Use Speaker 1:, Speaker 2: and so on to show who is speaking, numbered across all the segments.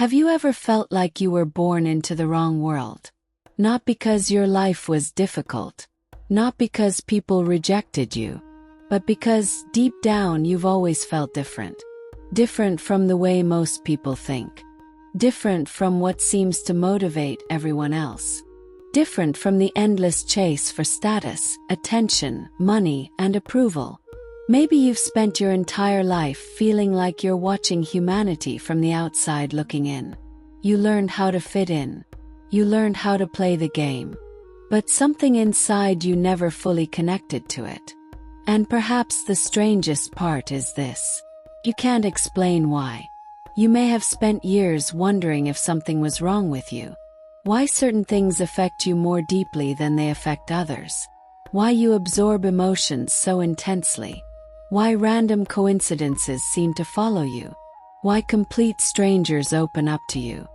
Speaker 1: Have you ever felt like you were born into the wrong world? Not because your life was difficult, not because people rejected you, but because deep down you've always felt different. Different from the way most people think. Different from what seems to motivate everyone else. Different from the endless chase for status, attention, money, and approval. Maybe you've spent your entire life feeling like you're watching humanity from the outside looking in. You learned how to fit in. You learned how to play the game. But something inside you never fully connected to it. And perhaps the strangest part is this. You can't explain why. You may have spent years wondering if something was wrong with you. Why certain things affect you more deeply than they affect others. Why you absorb emotions so intensely. Why random coincidences seem to follow you. Why complete strangers open up to you.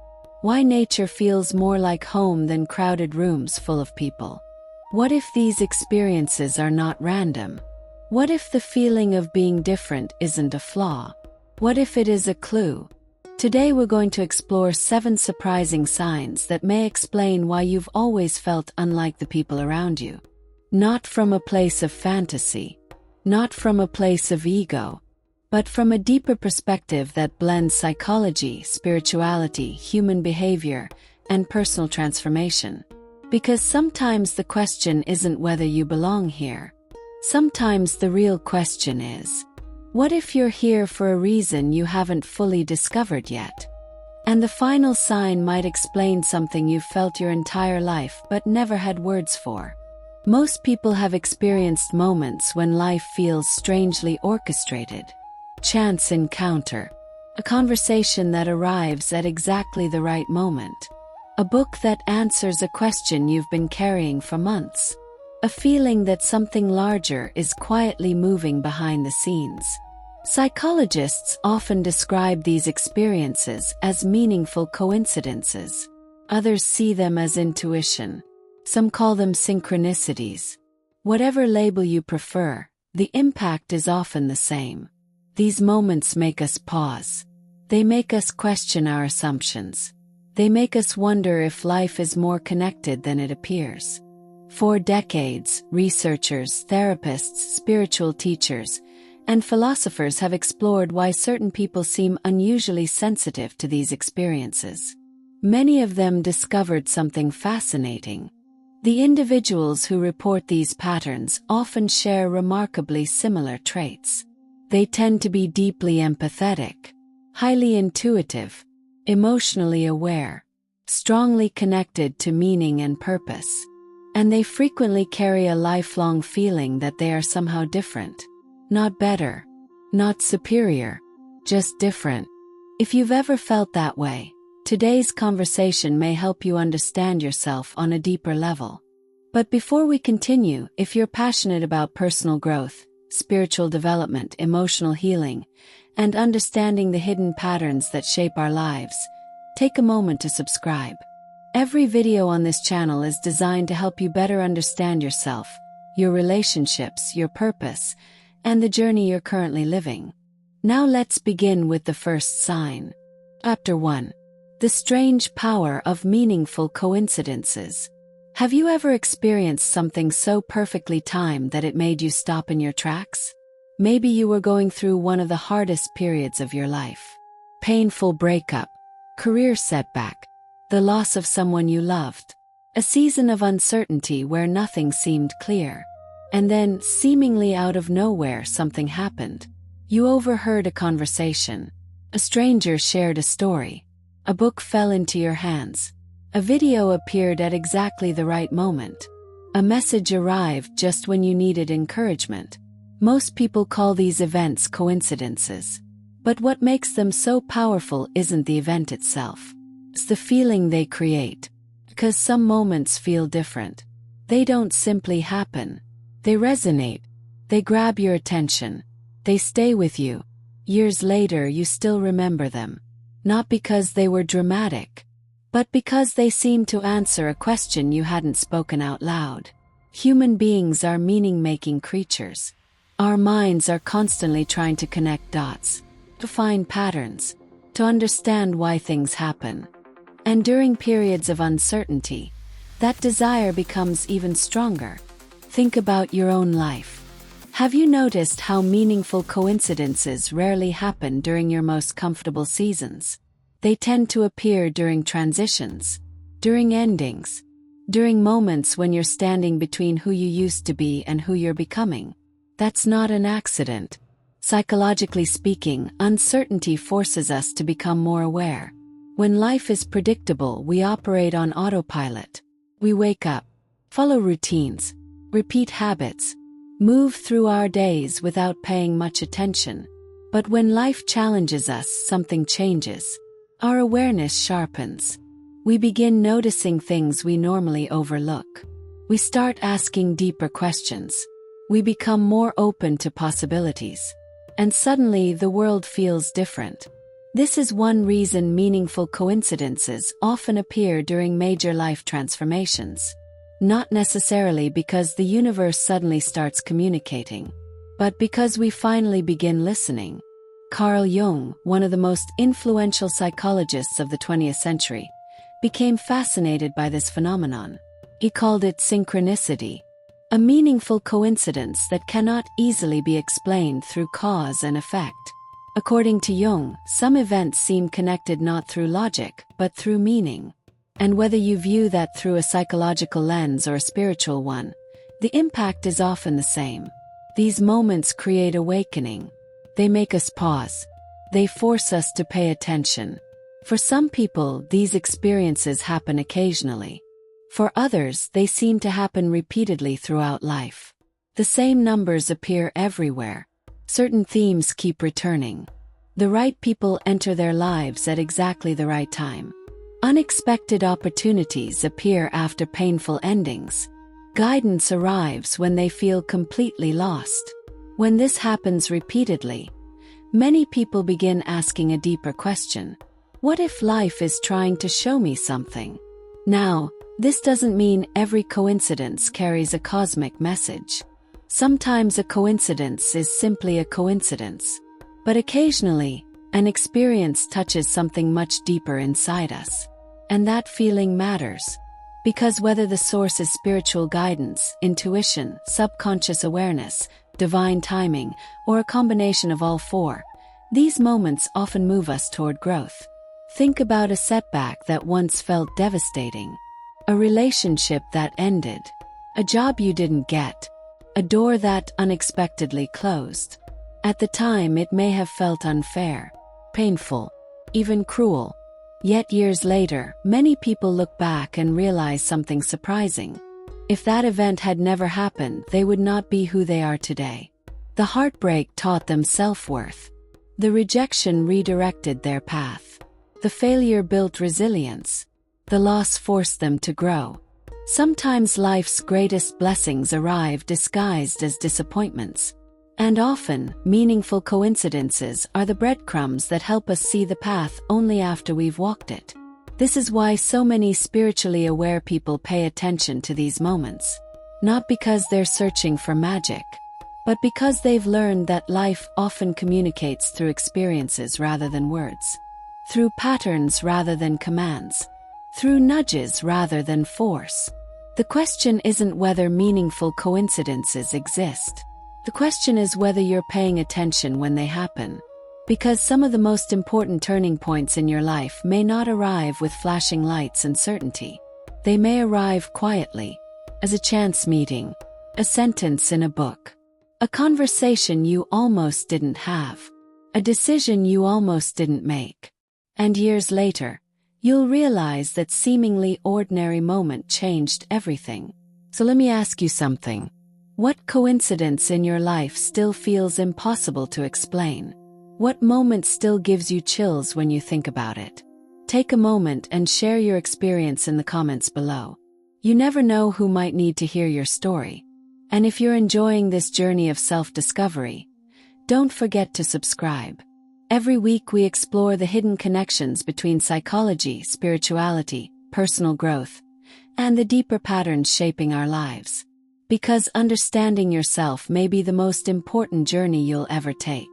Speaker 1: Why nature feels more like home than crowded rooms full of people. What if these experiences are not random? What if the feeling of being different isn't a flaw? What if it is a clue? Today we're going to explore 7 surprising signs that may explain why you've always felt unlike the people around you. Not from a place of fantasy, not from a place of ego, but from a deeper perspective that blends psychology, spirituality, human behavior, and personal transformation. Because sometimes the question isn't whether you belong here. Sometimes the real question is, what if you're here for a reason you haven't fully discovered yet? And the final sign might explain something you've felt your entire life but never had words for. Most people have experienced moments when life feels strangely orchestrated. Chance encounter. A conversation that arrives at exactly the right moment. A book that answers a question you've been carrying for months. A feeling that something larger is quietly moving behind the scenes. Psychologists often describe these experiences as meaningful coincidences. Others see them as intuition. Some call them synchronicities. Whatever label you prefer, the impact is often the same. These moments make us pause. They make us question our assumptions. They make us wonder if life is more connected than it appears. For decades, researchers, therapists, spiritual teachers, and philosophers have explored why certain people seem unusually sensitive to these experiences. Many of them discovered something fascinating. The individuals who report these patterns often share remarkably similar traits. They tend to be deeply empathetic, highly intuitive, emotionally aware, strongly connected to meaning and purpose. And they frequently carry a lifelong feeling that they are somehow different. Not better, not superior, just different. If you've ever felt that way, today's conversation may help you understand yourself on a deeper level. But before we continue, if you're passionate about personal growth, spiritual development, emotional healing, and understanding the hidden patterns that shape our lives, take a moment to subscribe. Every video on this channel is designed to help you better understand yourself, your relationships, your purpose, and the journey you're currently living. Now let's begin with the first sign. Chapter 1. The strange power of meaningful coincidences. Have you ever experienced something so perfectly timed that it made you stop in your tracks? Maybe you were going through one of the hardest periods of your life. Painful breakup, career setback, the loss of someone you loved, a season of uncertainty where nothing seemed clear. And then, seemingly out of nowhere, something happened. You overheard a conversation. A stranger shared a story. A book fell into your hands. A video appeared at exactly the right moment. A message arrived just when you needed encouragement. Most people call these events coincidences. But what makes them so powerful isn't the event itself. It's the feeling they create. Because some moments feel different. They don't simply happen. They resonate. They grab your attention. They stay with you. Years later you still remember them. Not because they were dramatic, but because they seemed to answer a question you hadn't spoken out loud. Human beings are meaning-making creatures. Our minds are constantly trying to connect dots, to find patterns, to understand why things happen. And during periods of uncertainty, that desire becomes even stronger. Think about your own life. Have you noticed how meaningful coincidences rarely happen during your most comfortable seasons? They tend to appear during transitions, during endings, during moments when you're standing between who you used to be and who you're becoming. That's not an accident. Psychologically speaking, uncertainty forces us to become more aware. When life is predictable, we operate on autopilot. We wake up, follow routines, repeat habits, move through our days without paying much attention. But when life challenges us, something changes. Our awareness sharpens. We begin noticing things we normally overlook. We start asking deeper questions. We become more open to possibilities. And suddenly the world feels different. This is one reason meaningful coincidences often appear during major life transformations. Not necessarily because the universe suddenly starts communicating, but because we finally begin listening. Carl Jung, one of the most influential psychologists of the 20th century, became fascinated by this phenomenon. He called it synchronicity, a meaningful coincidence that cannot easily be explained through cause and effect. According to Jung, some events seem connected not through logic, but through meaning. And whether you view that through a psychological lens or a spiritual one, the impact is often the same. These moments create awakening. They make us pause. They force us to pay attention. For some people, these experiences happen occasionally. For others, they seem to happen repeatedly throughout life. The same numbers appear everywhere. Certain themes keep returning. The right people enter their lives at exactly the right time. Unexpected opportunities appear after painful endings. Guidance arrives when they feel completely lost. When this happens repeatedly, many people begin asking a deeper question. What if life is trying to show me something? Now, this doesn't mean every coincidence carries a cosmic message. Sometimes a coincidence is simply a coincidence. But occasionally, an experience touches something much deeper inside us. And that feeling matters. Because whether the source is spiritual guidance, intuition, subconscious awareness, divine timing, or a combination of all four, these moments often move us toward growth. Think about a setback that once felt devastating. A relationship that ended. A job you didn't get. A door that unexpectedly closed. At the time, it may have felt unfair, painful, even cruel. Yet years later, many people look back and realize something surprising. If that event had never happened, they would not be who they are today. The heartbreak taught them self-worth. The rejection redirected their path. The failure built resilience. The loss forced them to grow. Sometimes life's greatest blessings arrive disguised as disappointments. And often, meaningful coincidences are the breadcrumbs that help us see the path only after we've walked it. This is why so many spiritually aware people pay attention to these moments. Not because they're searching for magic, but because they've learned that life often communicates through experiences rather than words. Through patterns rather than commands. Through nudges rather than force. The question isn't whether meaningful coincidences exist. The question is whether you're paying attention when they happen. Because some of the most important turning points in your life may not arrive with flashing lights and certainty. They may arrive quietly, as a chance meeting, a sentence in a book, a conversation you almost didn't have, a decision you almost didn't make. And years later, you'll realize that seemingly ordinary moment changed everything. So let me ask you something. What coincidence in your life still feels impossible to explain? What moment still gives you chills when you think about it? Take a moment and share your experience in the comments below. You never know who might need to hear your story. And if you're enjoying this journey of self-discovery, don't forget to subscribe. Every week we explore the hidden connections between psychology, spirituality, personal growth, and the deeper patterns shaping our lives. Because understanding yourself may be the most important journey you'll ever take.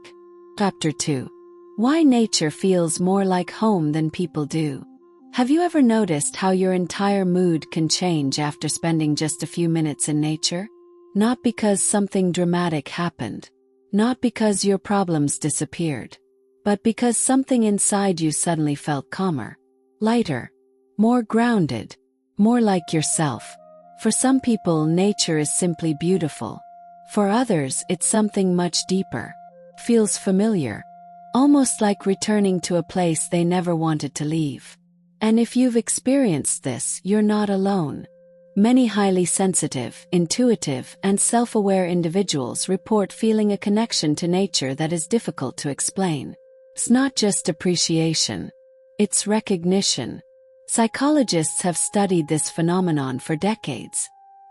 Speaker 1: Chapter 2. Why nature feels more like home than people do. Have you ever noticed how your entire mood can change after spending just a few minutes in nature? Not because something dramatic happened. Not because your problems disappeared. But because something inside you suddenly felt calmer, lighter, more grounded, more like yourself. For some people, nature is simply beautiful. For others, it's something much deeper. Feels familiar. Almost like returning to a place they never wanted to leave. And if you've experienced this, you're not alone. Many highly sensitive, intuitive, and self-aware individuals report feeling a connection to nature that is difficult to explain. It's not just appreciation. It's recognition. Psychologists have studied this phenomenon for decades.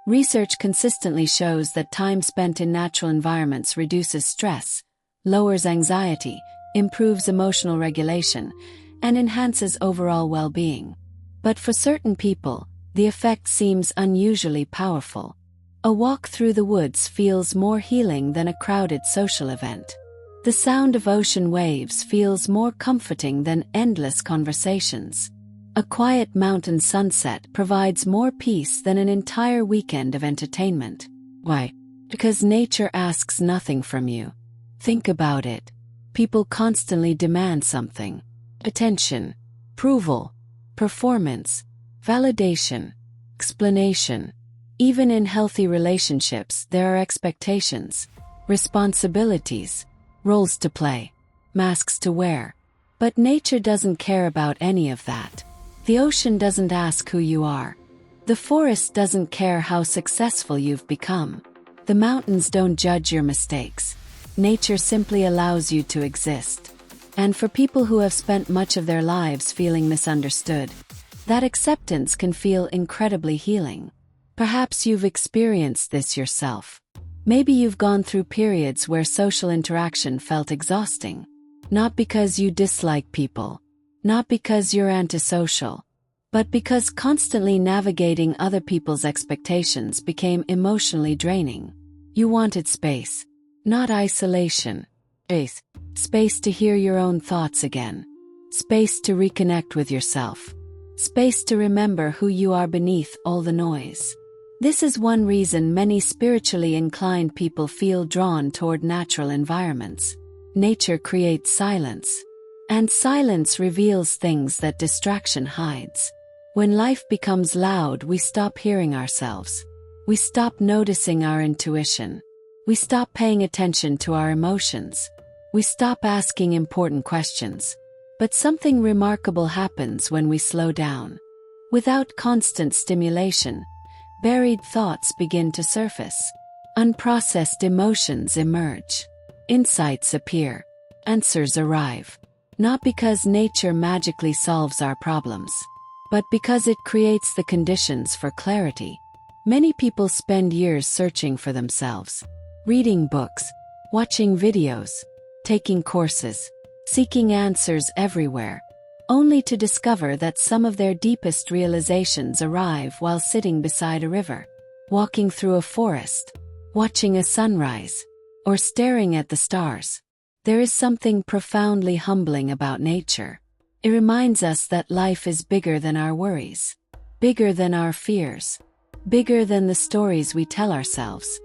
Speaker 1: Research consistently shows that time spent in natural environments reduces stress, lowers anxiety, improves emotional regulation, and enhances overall well-being. But for certain people, the effect seems unusually powerful. A walk through the woods feels more healing than a crowded social event. The sound of ocean waves feels more comforting than endless conversations. A quiet mountain sunset provides more peace than an entire weekend of entertainment. Why? Because nature asks nothing from you. Think about it. People constantly demand something. Attention, approval, performance, validation, explanation. Even in healthy relationships, there are expectations, responsibilities, roles to play, masks to wear. But nature doesn't care about any of that. The ocean doesn't ask who you are. The forest doesn't care how successful you've become. The mountains don't judge your mistakes. Nature simply allows you to exist. And for people who have spent much of their lives feeling misunderstood, that acceptance can feel incredibly healing. Perhaps you've experienced this yourself. Maybe you've gone through periods where social interaction felt exhausting. Not because you dislike people, not because you're antisocial, but because constantly navigating other people's expectations became emotionally draining. You wanted space, not isolation. Space to hear your own thoughts again. Space to reconnect with yourself. Space to remember who you are beneath all the noise. This is one reason many spiritually inclined people feel drawn toward natural environments. Nature creates silence. And silence reveals things that distraction hides. When life becomes loud, we stop hearing ourselves. We stop noticing our intuition. We stop paying attention to our emotions. We stop asking important questions. But something remarkable happens when we slow down. Without constant stimulation, buried thoughts begin to surface. Unprocessed emotions emerge. Insights appear. Answers arrive. Not because nature magically solves our problems, but because it creates the conditions for clarity. Many people spend years searching for themselves. Reading books, watching videos, taking courses, seeking answers everywhere, only to discover that some of their deepest realizations arrive while sitting beside a river, walking through a forest, watching a sunrise, or staring at the stars. There is something profoundly humbling about nature. It reminds us that life is bigger than our worries, bigger than our fears, bigger than the stories we tell ourselves.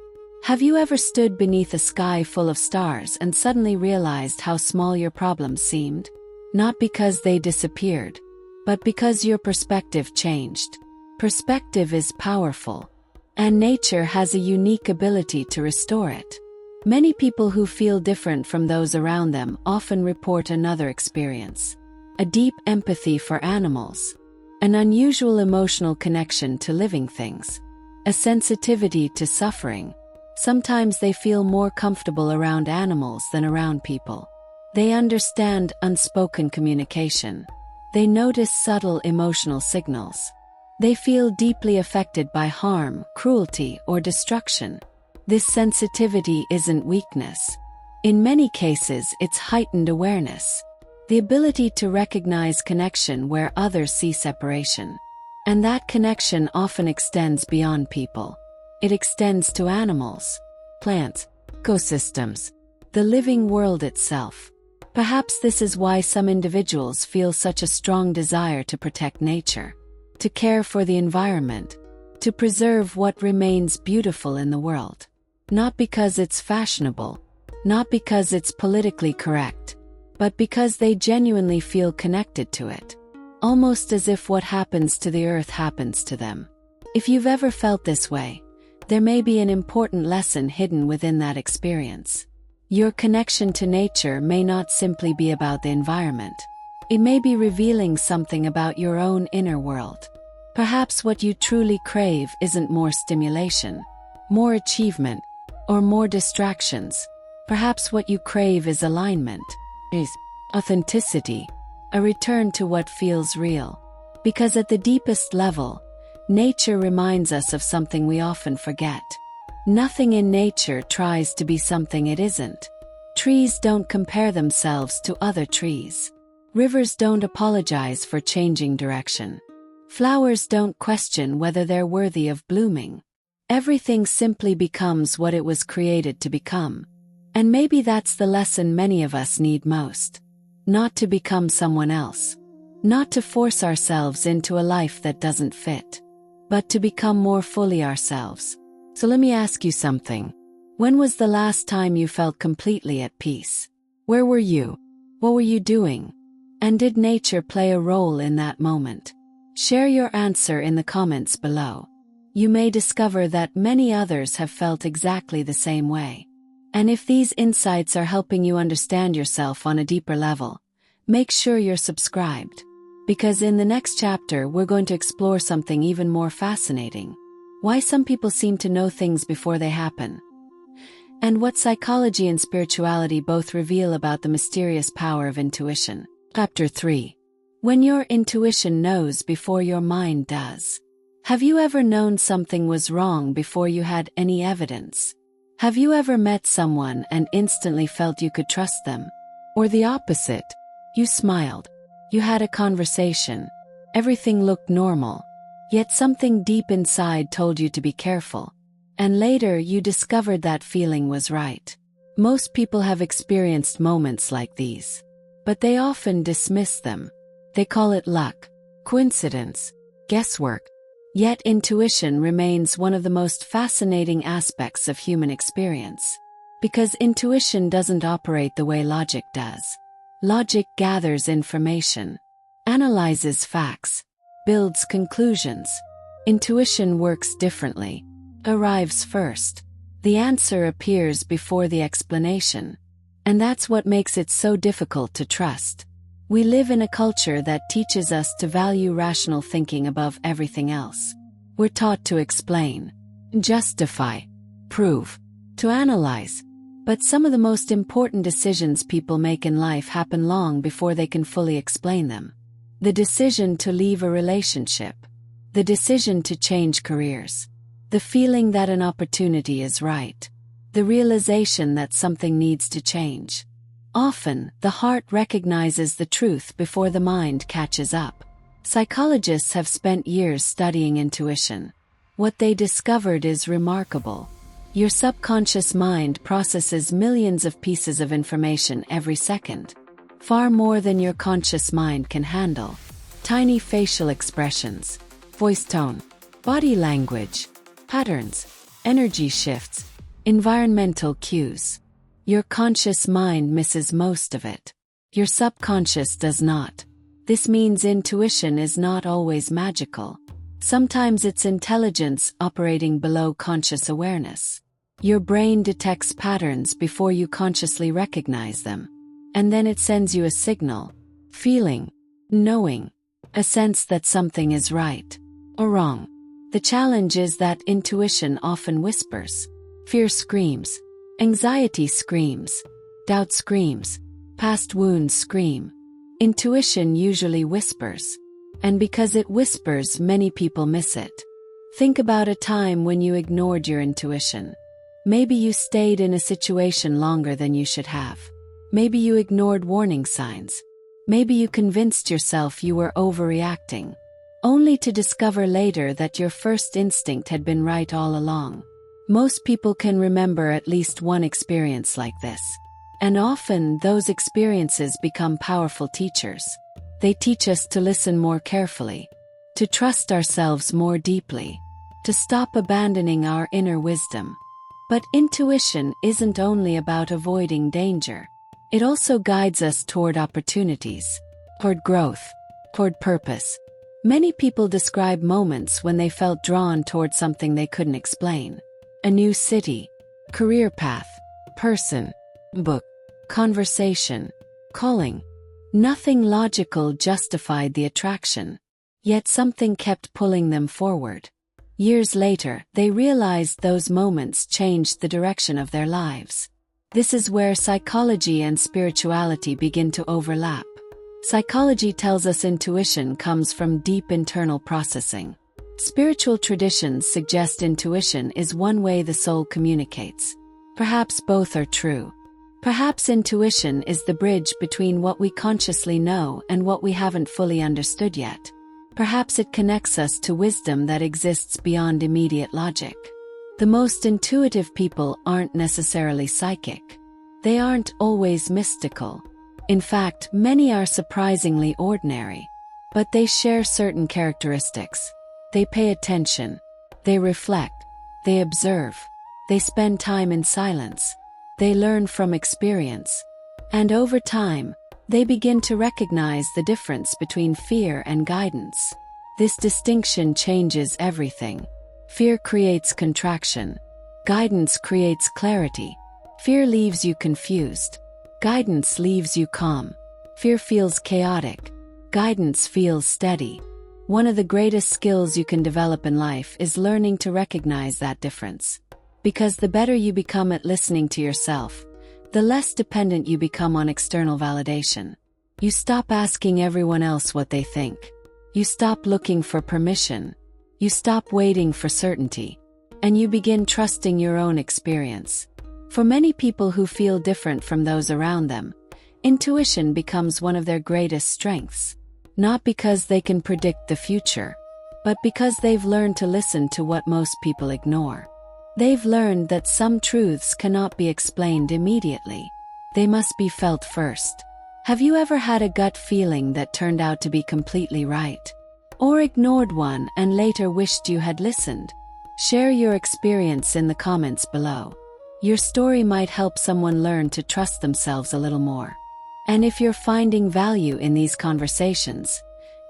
Speaker 1: Have you ever stood beneath a sky full of stars and suddenly realized how small your problems seemed? Not because they disappeared, but because your perspective changed. Perspective is powerful, and nature has a unique ability to restore it. Many people who feel different from those around them often report another experience. A deep empathy for animals, an unusual emotional connection to living things, a sensitivity to suffering. Sometimes they feel more comfortable around animals than around people. They understand unspoken communication. They notice subtle emotional signals. They feel deeply affected by harm, cruelty, or destruction. This sensitivity isn't weakness. In many cases, it's heightened awareness. The ability to recognize connection where others see separation. And that connection often extends beyond people. It extends to animals, plants, ecosystems, the living world itself. Perhaps this is why some individuals feel such a strong desire to protect nature, to care for the environment, to preserve what remains beautiful in the world. Not because it's fashionable, not because it's politically correct, but because they genuinely feel connected to it, almost as if what happens to the earth happens to them. If you've ever felt this way, there may be an important lesson hidden within that experience. Your connection to nature may not simply be about the environment. It may be revealing something about your own inner world. Perhaps what you truly crave isn't more stimulation, more achievement, or more distractions. Perhaps what you crave is alignment, is authenticity, a return to what feels real. Because at the deepest level, nature reminds us of something we often forget. Nothing in nature tries to be something it isn't. Trees don't compare themselves to other trees. Rivers don't apologize for changing direction. Flowers don't question whether they're worthy of blooming. Everything simply becomes what it was created to become. And maybe that's the lesson many of us need most. Not to become someone else. Not to force ourselves into a life that doesn't fit. But to become more fully ourselves. So let me ask you something. When was the last time you felt completely at peace? Where were you? What were you doing? And did nature play a role in that moment? Share your answer in the comments below. You may discover that many others have felt exactly the same way. And if these insights are helping you understand yourself on a deeper level, make sure you're subscribed. Because in the next chapter we're going to explore something even more fascinating. Why some people seem to know things before they happen. And what psychology and spirituality both reveal about the mysterious power of intuition. Chapter 3. When your intuition knows before your mind does. Have you ever known something was wrong before you had any evidence? Have you ever met someone and instantly felt you could trust them? Or the opposite? You smiled. You had a conversation. Everything looked normal. Yet something deep inside told you to be careful. And later you discovered that feeling was right. Most people have experienced moments like these. But they often dismiss them. They call it luck, coincidence, guesswork. Yet intuition remains one of the most fascinating aspects of human experience. Because intuition doesn't operate the way logic does. Logic gathers information, analyzes facts, builds conclusions. Intuition works differently. Arrives first. The answer appears before the explanation. And that's what makes it so difficult to trust. We live in a culture that teaches us to value rational thinking above everything else. We're taught to explain, justify, prove, to analyze. But some of the most important decisions people make in life happen long before they can fully explain them. The decision to leave a relationship. The decision to change careers. The feeling that an opportunity is right. The realization that something needs to change. Often, the heart recognizes the truth before the mind catches up. Psychologists have spent years studying intuition. What they discovered is remarkable. Your subconscious mind processes millions of pieces of information every second. Far more than your conscious mind can handle. Tiny facial expressions, voice tone, body language, patterns, energy shifts, environmental cues. Your conscious mind misses most of it. Your subconscious does not. This means intuition is not always magical. Sometimes it's intelligence operating below conscious awareness. Your brain detects patterns before you consciously recognize them. And then it sends you a signal, feeling, knowing, a sense that something is right or wrong. The challenge is that intuition often whispers. Fear screams. Anxiety screams. Doubt screams. Past wounds scream. Intuition usually whispers. And because it whispers, many people miss it. Think about a time when you ignored your intuition. Maybe you stayed in a situation longer than you should have. Maybe you ignored warning signs. Maybe you convinced yourself you were overreacting, only to discover later that your first instinct had been right all along. Most people can remember at least one experience like this. And often those experiences become powerful teachers. They teach us to listen more carefully, to trust ourselves more deeply, to stop abandoning our inner wisdom. But intuition isn't only about avoiding danger. It also guides us toward opportunities, toward growth, toward purpose. Many people describe moments when they felt drawn toward something they couldn't explain. A new city, career path, person, book, conversation, calling. Nothing logical justified the attraction, yet something kept pulling them forward. Years later, they realized those moments changed the direction of their lives. This is where psychology and spirituality begin to overlap. Psychology tells us intuition comes from deep internal processing. Spiritual traditions suggest intuition is one way the soul communicates. Perhaps both are true. Perhaps intuition is the bridge between what we consciously know and what we haven't fully understood yet. Perhaps it connects us to wisdom that exists beyond immediate logic. The most intuitive people aren't necessarily psychic. They aren't always mystical. In fact, many are surprisingly ordinary. But they share certain characteristics. They pay attention. They reflect. They observe. They spend time in silence. They learn from experience. And over time, they begin to recognize the difference between fear and guidance. This distinction changes everything. Fear creates contraction. Guidance creates clarity. Fear leaves you confused. Guidance leaves you calm. Fear feels chaotic. Guidance feels steady. One of the greatest skills you can develop in life is learning to recognize that difference. Because the better you become at listening to yourself, the less dependent you become on external validation. You stop asking everyone else what they think. You stop looking for permission. You stop waiting for certainty. And you begin trusting your own experience. For many people who feel different from those around them, intuition becomes one of their greatest strengths. Not because they can predict the future, but because they've learned to listen to what most people ignore. They've learned that some truths cannot be explained immediately. They must be felt first. Have you ever had a gut feeling that turned out to be completely right? Or ignored one and later wished you had listened? Share your experience in the comments below. Your story might help someone learn to trust themselves a little more. And if you're finding value in these conversations,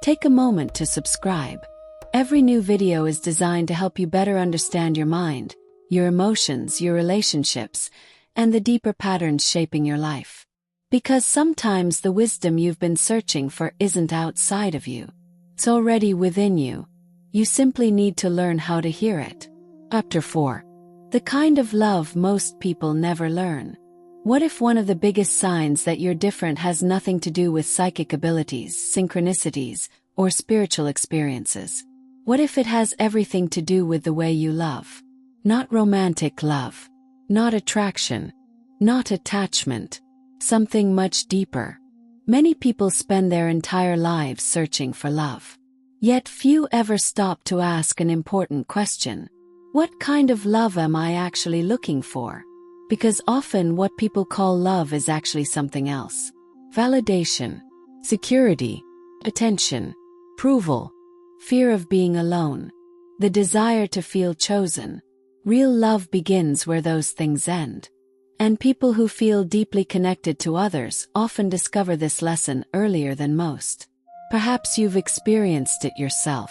Speaker 1: take a moment to subscribe. Every new video is designed to help you better understand your mind, your emotions, your relationships, and the deeper patterns shaping your life. Because sometimes the wisdom you've been searching for isn't outside of you. It's already within you. You simply need to learn how to hear it. Chapter 4. The kind of love most people never learn. What if one of the biggest signs that you're different has nothing to do with psychic abilities, synchronicities, or spiritual experiences? What if it has everything to do with the way you love? Not romantic love. Not attraction. Not attachment. Something much deeper. Many people spend their entire lives searching for love. Yet few ever stop to ask an important question. What kind of love am I actually looking for? Because often what people call love is actually something else. Validation, security, attention, approval, fear of being alone, the desire to feel chosen. Real love begins where those things end. And people who feel deeply connected to others often discover this lesson earlier than most. Perhaps you've experienced it yourself.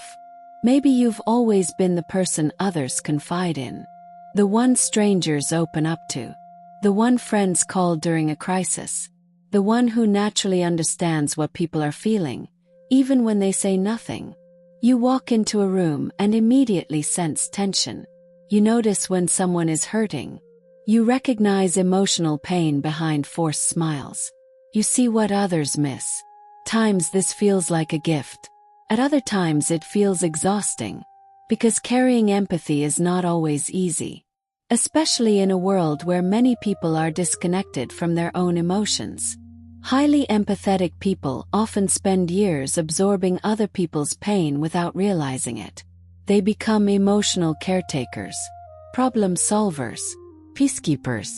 Speaker 1: Maybe you've always been the person others confide in. The one strangers open up to. The one friends call during a crisis. The one who naturally understands what people are feeling, even when they say nothing. You walk into a room and immediately sense tension. You notice when someone is hurting. You recognize emotional pain behind forced smiles. You see what others miss. Times this feels like a gift. At other times it feels exhausting. Because carrying empathy is not always easy. Especially in a world where many people are disconnected from their own emotions. Highly empathetic people often spend years absorbing other people's pain without realizing it. They become emotional caretakers, problem solvers, peacekeepers,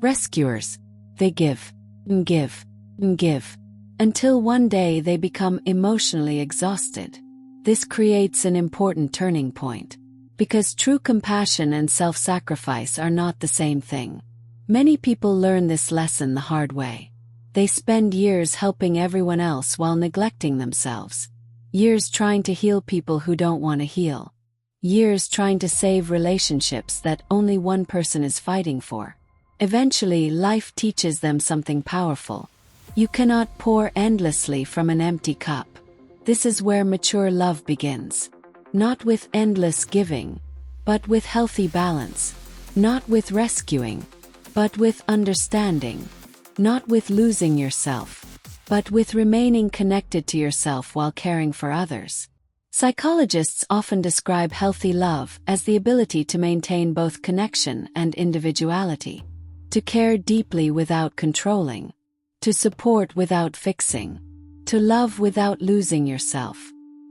Speaker 1: rescuers. They give, and give, and give, until one day they become emotionally exhausted. This creates an important turning point, because true compassion and self-sacrifice are not the same thing. Many people learn this lesson the hard way. They spend years helping everyone else while neglecting themselves. Years trying to heal people who don't want to heal. Years trying to save relationships that only one person is fighting for. Eventually, life teaches them something powerful. You cannot pour endlessly from an empty cup. This is where mature love begins. Not with endless giving, but with healthy balance. Not with rescuing, but with understanding. Not with losing yourself, but with remaining connected to yourself while caring for others. Psychologists often describe healthy love as the ability to maintain both connection and individuality. To care deeply without controlling. To support without fixing. To love without losing yourself.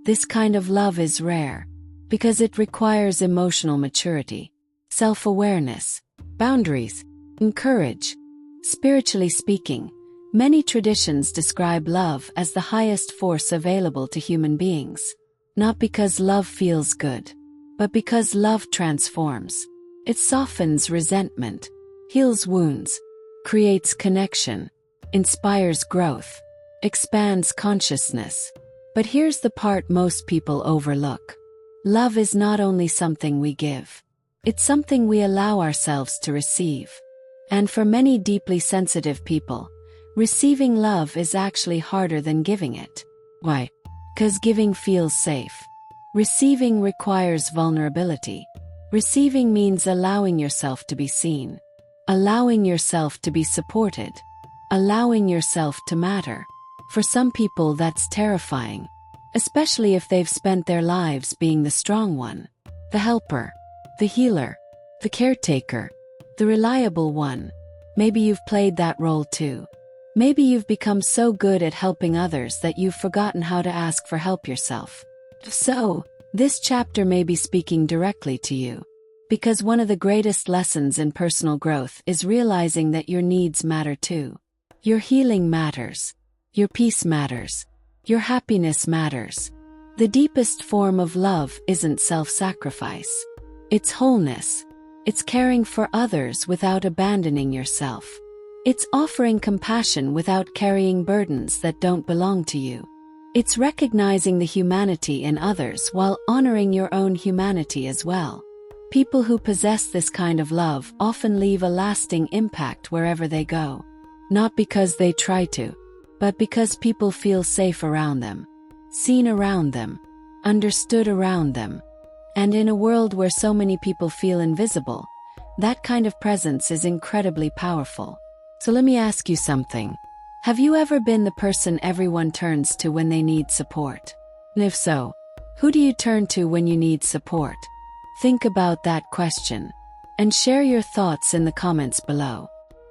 Speaker 1: This kind of love is rare, because it requires emotional maturity, self-awareness, boundaries, and courage. Spiritually speaking, many traditions describe love as the highest force available to human beings. Not because love feels good, but because love transforms. It softens resentment, heals wounds, creates connection, inspires growth, expands consciousness. But here's the part most people overlook. Love is not only something we give. It's something we allow ourselves to receive. And for many deeply sensitive people, receiving love is actually harder than giving it. Why? Because giving feels safe. Receiving requires vulnerability. Receiving means allowing yourself to be seen. Allowing yourself to be supported. Allowing yourself to matter. For some people that's terrifying, especially if they've spent their lives being the strong one, the helper, the healer, the caretaker, the reliable one. Maybe you've played that role too. Maybe you've become so good at helping others that you've forgotten how to ask for help yourself. If so, this chapter may be speaking directly to you. Because one of the greatest lessons in personal growth is realizing that your needs matter too. Your healing matters. Your peace matters. Your happiness matters. The deepest form of love isn't self-sacrifice. It's wholeness. It's caring for others without abandoning yourself. It's offering compassion without carrying burdens that don't belong to you. It's recognizing the humanity in others while honoring your own humanity as well. People who possess this kind of love often leave a lasting impact wherever they go. Not because they try to, but because people feel safe around them, seen around them, understood around them. And in a world where so many people feel invisible, that kind of presence is incredibly powerful. So let me ask you something. Have you ever been the person everyone turns to when they need support? And if so, who do you turn to when you need support? Think about that question, and share your thoughts in the comments below.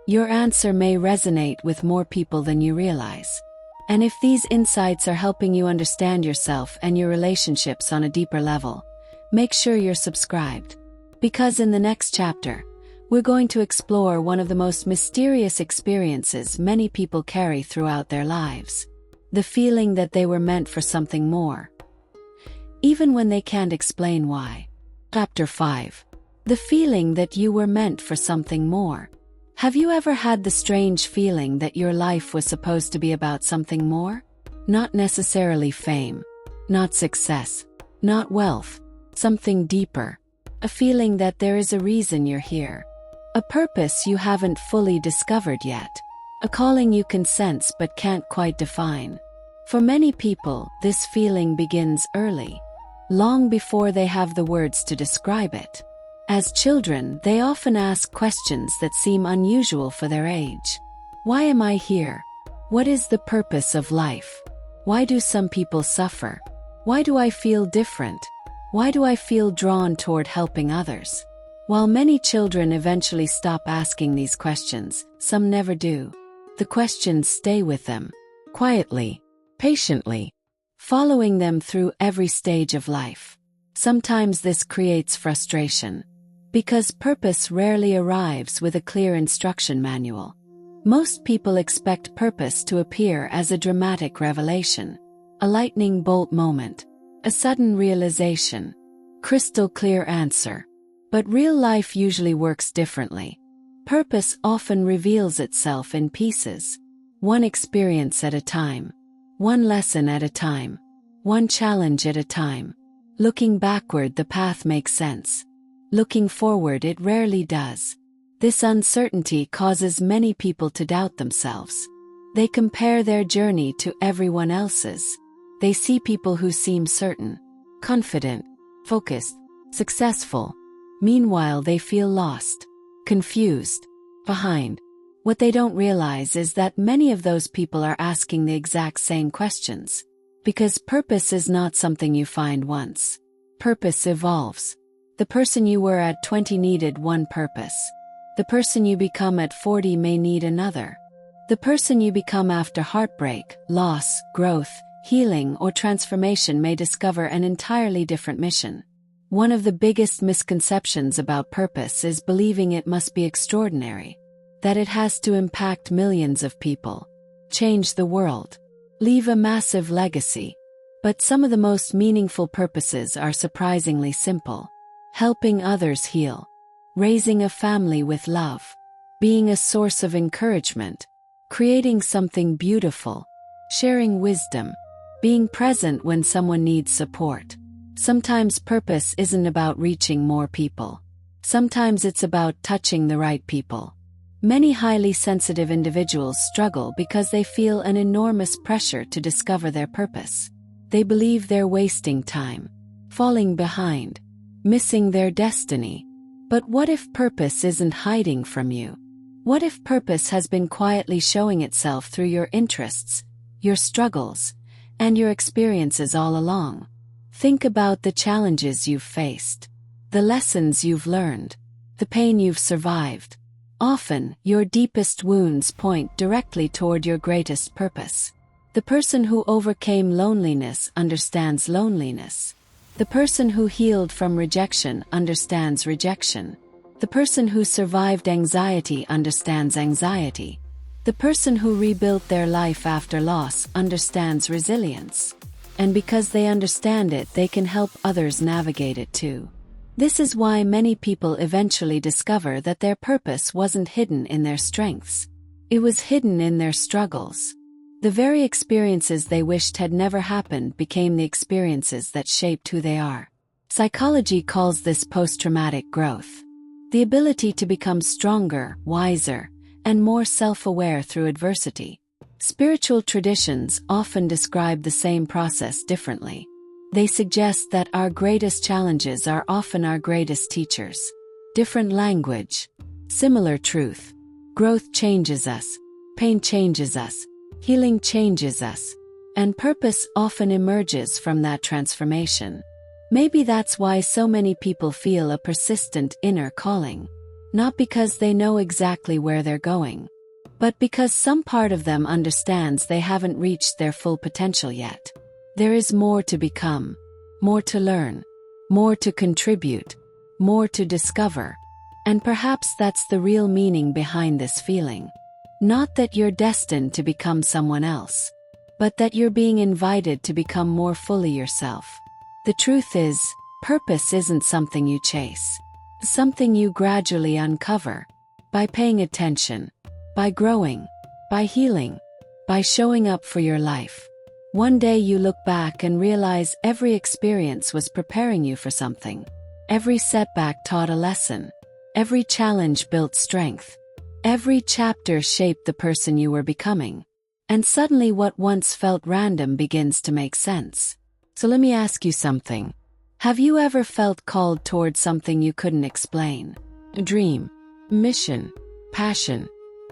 Speaker 1: Your answer may resonate with more people than you realize. And if these insights are helping you understand yourself and your relationships on a deeper level, make sure you're subscribed. Because in the next chapter, we're going to explore one of the most mysterious experiences many people carry throughout their lives. The feeling that they were meant for something more, even when they can't explain why. Chapter 5. The feeling that you were meant for something more. Have you ever had the strange feeling that your life was supposed to be about something more? Not necessarily fame, not success, not wealth, something deeper. A feeling that there is a reason you're here. A purpose you haven't fully discovered yet. A calling you can sense but can't quite define. For many people, this feeling begins early, long before they have the words to describe it. As children, they often ask questions that seem unusual for their age. Why am I here? What is the purpose of life? Why do some people suffer? Why do I feel different? Why do I feel drawn toward helping others? While many children eventually stop asking these questions, some never do. The questions stay with them, quietly, patiently, following them through every stage of life. Sometimes this creates frustration, because purpose rarely arrives with a clear instruction manual. Most people expect purpose to appear as a dramatic revelation, a lightning bolt moment, a sudden realization, crystal clear answer. But real life usually works differently. Purpose often reveals itself in pieces, one experience at a time, one lesson at a time, one challenge at a time. Looking backward, the path makes sense. Looking forward, it rarely does. This uncertainty causes many people to doubt themselves. They compare their journey to everyone else's. They see people who seem certain, confident, focused, successful. Meanwhile, they feel lost, confused, behind. What they don't realize is that many of those people are asking the exact same questions. Because purpose is not something you find once. Purpose evolves. The person you were at 20 needed one purpose. The person you become at 40 may need another. The person you become after heartbreak, loss, growth, healing, or transformation may discover an entirely different mission. One of the biggest misconceptions about purpose is believing it must be extraordinary, that it has to impact millions of people, change the world, leave a massive legacy. But some of the most meaningful purposes are surprisingly simple. Helping others heal, raising a family with love, being a source of encouragement, creating something beautiful, sharing wisdom, being present when someone needs support. Sometimes purpose isn't about reaching more people. Sometimes it's about touching the right people. Many highly sensitive individuals struggle because they feel an enormous pressure to discover their purpose. They believe they're wasting time, falling behind, missing their destiny. But what if purpose isn't hiding from you? What if purpose has been quietly showing itself through your interests, your struggles, and your experiences all along? Think about the challenges you've faced, the lessons you've learned, the pain you've survived. Often, your deepest wounds point directly toward your greatest purpose. The person who overcame loneliness understands loneliness. The person who healed from rejection understands rejection. The person who survived anxiety understands anxiety. The person who rebuilt their life after loss understands resilience. And because they understand it, they can help others navigate it too. This is why many people eventually discover that their purpose wasn't hidden in their strengths. It was hidden in their struggles. The very experiences they wished had never happened became the experiences that shaped who they are. Psychology calls this post-traumatic growth. The ability to become stronger, wiser, and more self-aware through adversity. Spiritual traditions often describe the same process differently. They suggest that our greatest challenges are often our greatest teachers. Different language, similar truth. Growth changes us. Pain changes us. Healing changes us, and purpose often emerges from that transformation. Maybe that's why so many people feel a persistent inner calling. Not because they know exactly where they're going, but because some part of them understands they haven't reached their full potential yet. There is more to become, more to learn, more to contribute, more to discover. And perhaps that's the real meaning behind this feeling. Not that you're destined to become someone else, but that you're being invited to become more fully yourself. The truth is, purpose isn't something you chase. It's something you gradually uncover. By paying attention, by growing, by healing, by showing up for your life. One day you look back and realize every experience was preparing you for something. Every setback taught a lesson. Every challenge built strength. Every chapter shaped the person you were becoming. And suddenly what once felt random begins to make sense. So let me ask you something. Have you ever felt called toward something you couldn't explain? A dream, mission, passion,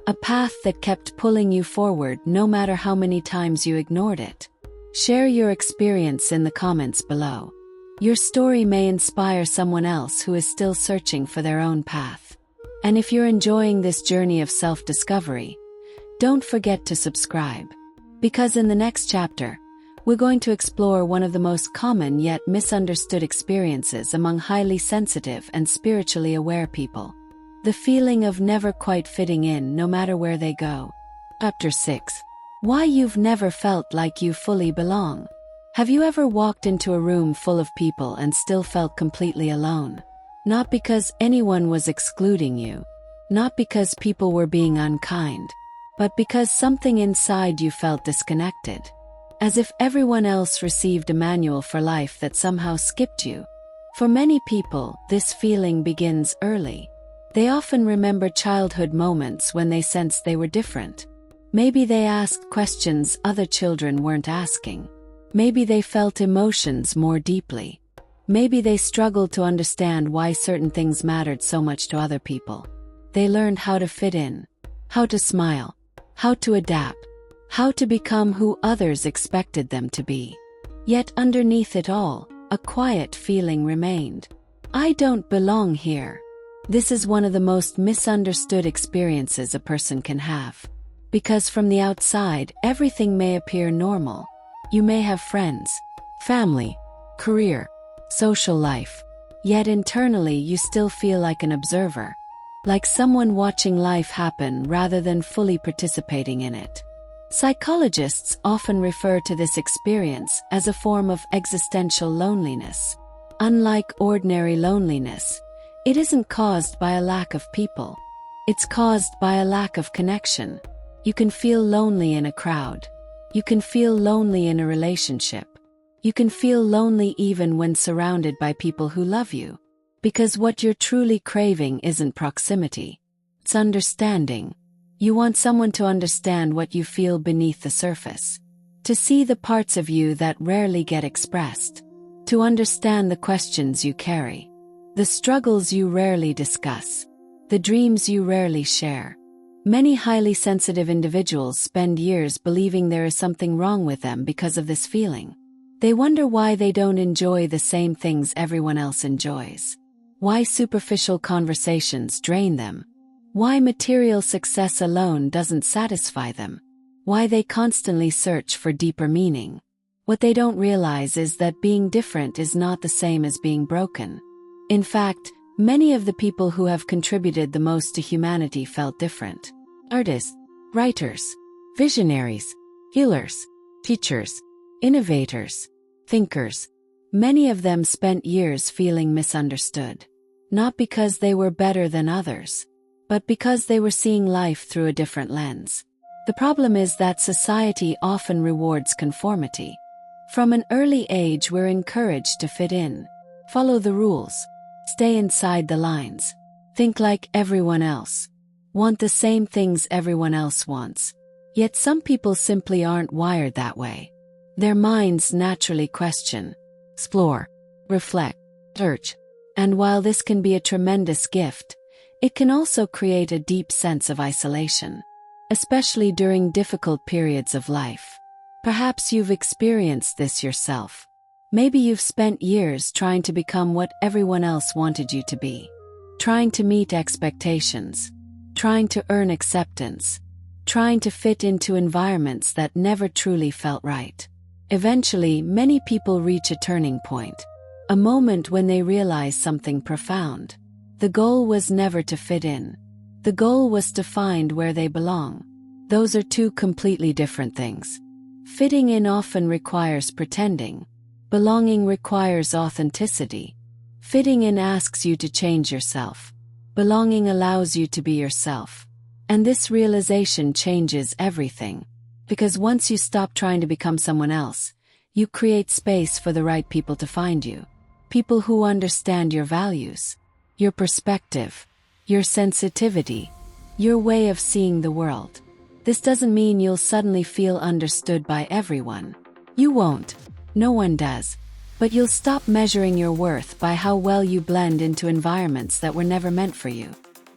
Speaker 1: a path that kept pulling you forward no matter how many times you ignored it? Share your experience in the comments below. Your story may inspire someone else who is still searching for their own path. And if you're enjoying this journey of self-discovery, don't forget to subscribe. Because in the next chapter, we're going to explore one of the most common yet misunderstood experiences among highly sensitive and spiritually aware people. The feeling of never quite fitting in no matter where they go. Chapter 6. Why you've never felt like you fully belong. Have you ever walked into a room full of people and still felt completely alone? Not because anyone was excluding you, not because people were being unkind, but because something inside you felt disconnected. As if everyone else received a manual for life that somehow skipped you. For many people, this feeling begins early. They often remember childhood moments when they sensed they were different. Maybe they asked questions other children weren't asking. Maybe they felt emotions more deeply. Maybe they struggled to understand why certain things mattered so much to other people. They learned how to fit in, how to smile, how to adapt, how to become who others expected them to be. Yet underneath it all, a quiet feeling remained. I don't belong here. This is one of the most misunderstood experiences a person can have. Because from the outside, everything may appear normal. You may have friends, family, career, social life. Yet internally you still feel like an observer. Like someone watching life happen rather than fully participating in it. Psychologists often refer to this experience as a form of existential loneliness. Unlike ordinary loneliness, it isn't caused by a lack of people. It's caused by a lack of connection. You can feel lonely in a crowd. You can feel lonely in a relationship. You can feel lonely even when surrounded by people who love you. Because what you're truly craving isn't proximity. It's understanding. You want someone to understand what you feel beneath the surface. To see the parts of you that rarely get expressed. To understand the questions you carry. The struggles you rarely discuss. The dreams you rarely share. Many highly sensitive individuals spend years believing there is something wrong with them because of this feeling. They wonder why they don't enjoy the same things everyone else enjoys. Why superficial conversations drain them. Why material success alone doesn't satisfy them. Why they constantly search for deeper meaning. What they don't realize is that being different is not the same as being broken. In fact, many of the people who have contributed the most to humanity felt different. Artists, writers, visionaries, healers, teachers, innovators, thinkers. Many of them spent years feeling misunderstood. Not because they were better than others, but because they were seeing life through a different lens. The problem is that society often rewards conformity. From an early age we're encouraged to fit in, follow the rules, stay inside the lines, think like everyone else, want the same things everyone else wants. Yet some people simply aren't wired that way. Their minds naturally question, explore, reflect, search. And while this can be a tremendous gift, it can also create a deep sense of isolation, especially during difficult periods of life. Perhaps you've experienced this yourself. Maybe you've spent years trying to become what everyone else wanted you to be. Trying to meet expectations. Trying to earn acceptance. Trying to fit into environments that never truly felt right. Eventually, many people reach a turning point. A moment when they realize something profound. The goal was never to fit in. The goal was to find where they belong. Those are two completely different things. Fitting in often requires pretending. Belonging requires authenticity. Fitting in asks you to change yourself. Belonging allows you to be yourself. And this realization changes everything. Because once you stop trying to become someone else, you create space for the right people to find you. People who understand your values, your perspective, your sensitivity, your way of seeing the world. This doesn't mean you'll suddenly feel understood by everyone. You won't. No one does. But you'll stop measuring your worth by how well you blend into environments that were never meant for you.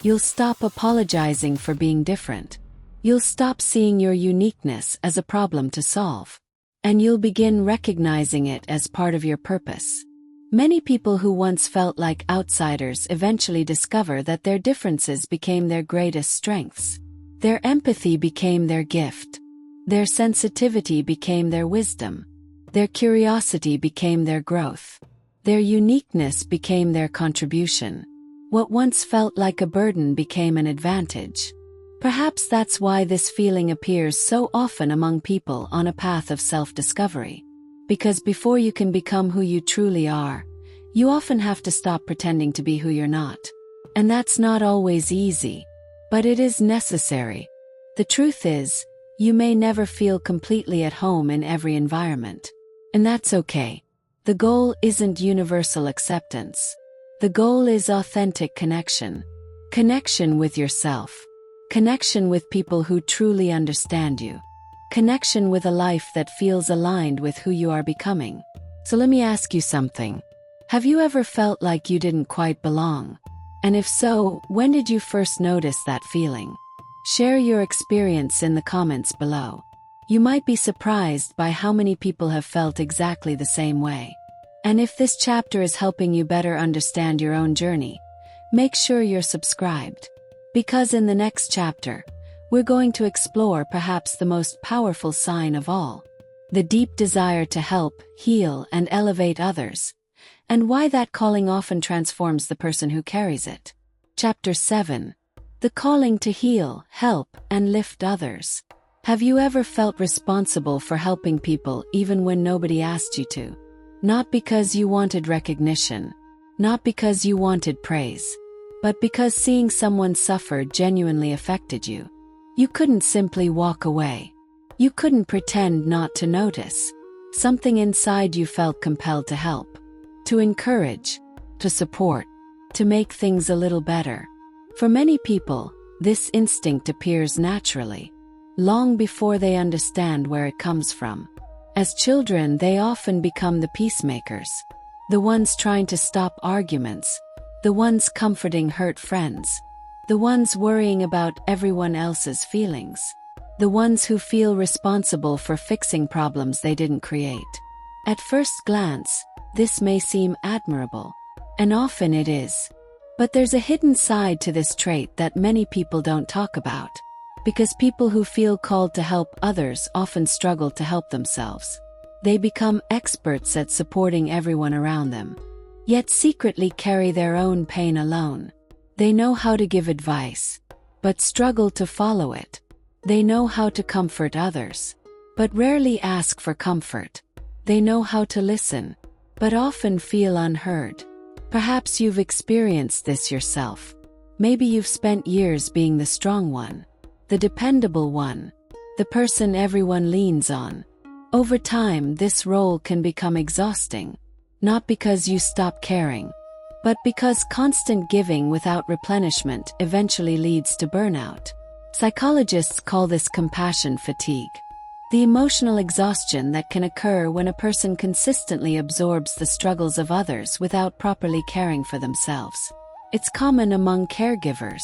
Speaker 1: You'll stop apologizing for being different. You'll stop seeing your uniqueness as a problem to solve. And you'll begin recognizing it as part of your purpose. Many people who once felt like outsiders eventually discover that their differences became their greatest strengths. Their empathy became their gift. Their sensitivity became their wisdom. Their curiosity became their growth. Their uniqueness became their contribution. What once felt like a burden became an advantage. Perhaps that's why this feeling appears so often among people on a path of self-discovery. Because before you can become who you truly are, you often have to stop pretending to be who you're not. And that's not always easy, but it is necessary. The truth is, you may never feel completely at home in every environment. And that's okay. The goal isn't universal acceptance. The goal is authentic connection. Connection with yourself. Connection with people who truly understand you. Connection with a life that feels aligned with who you are becoming. So let me ask you something. Have you ever felt like you didn't quite belong? And if so, when did you first notice that feeling? Share your experience in the comments below. You might be surprised by how many people have felt exactly the same way. And if this chapter is helping you better understand your own journey, make sure you're subscribed. Because in the next chapter, we're going to explore perhaps the most powerful sign of all. The deep desire to help, heal, and elevate others. And why that calling often transforms the person who carries it. Chapter 7. The calling to heal, help, and lift others. Have you ever felt responsible for helping people even when nobody asked you to? Not because you wanted recognition, not because you wanted praise, but because seeing someone suffer genuinely affected you. You couldn't simply walk away. You couldn't pretend not to notice. Something inside you felt compelled to help, to encourage, to support, to make things a little better. For many people, this instinct appears naturally, long before they understand where it comes from. As children, they often become the peacemakers, the ones trying to stop arguments, the ones comforting hurt friends, the ones worrying about everyone else's feelings, the ones who feel responsible for fixing problems they didn't create. At first glance, this may seem admirable, and often it is. But there's a hidden side to this trait that many people don't talk about. Because people who feel called to help others often struggle to help themselves. They become experts at supporting everyone around them, yet secretly carry their own pain alone. They know how to give advice, but struggle to follow it. They know how to comfort others, but rarely ask for comfort. They know how to listen, but often feel unheard. Perhaps you've experienced this yourself. Maybe you've spent years being the strong one, the dependable one, the person everyone leans on. Over time, this role can become exhausting, not because you stop caring, but because constant giving without replenishment eventually leads to burnout. Psychologists call this compassion fatigue, the emotional exhaustion that can occur when a person consistently absorbs the struggles of others without properly caring for themselves. It's common among caregivers,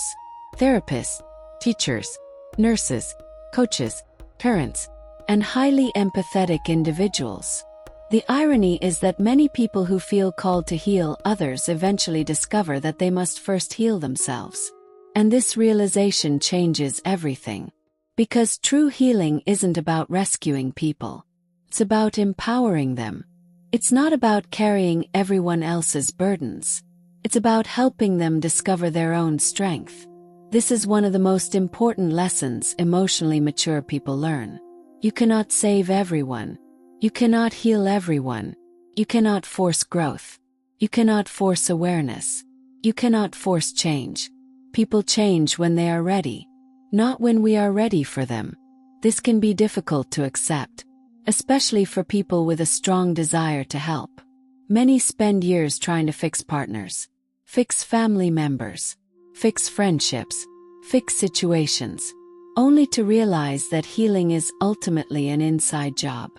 Speaker 1: therapists, teachers, nurses, coaches, parents, and highly empathetic individuals. The irony is that many people who feel called to heal others eventually discover that they must first heal themselves. And this realization changes everything. Because true healing isn't about rescuing people. It's about empowering them. It's not about carrying everyone else's burdens. It's about helping them discover their own strength. This is one of the most important lessons emotionally mature people learn. You cannot save everyone. You cannot heal everyone. You cannot force growth. You cannot force awareness. You cannot force change. People change when they are ready, not when we are ready for them. This can be difficult to accept, especially for people with a strong desire to help. Many spend years trying to fix partners, fix family members, fix friendships, fix situations, only to realize that healing is ultimately an inside job.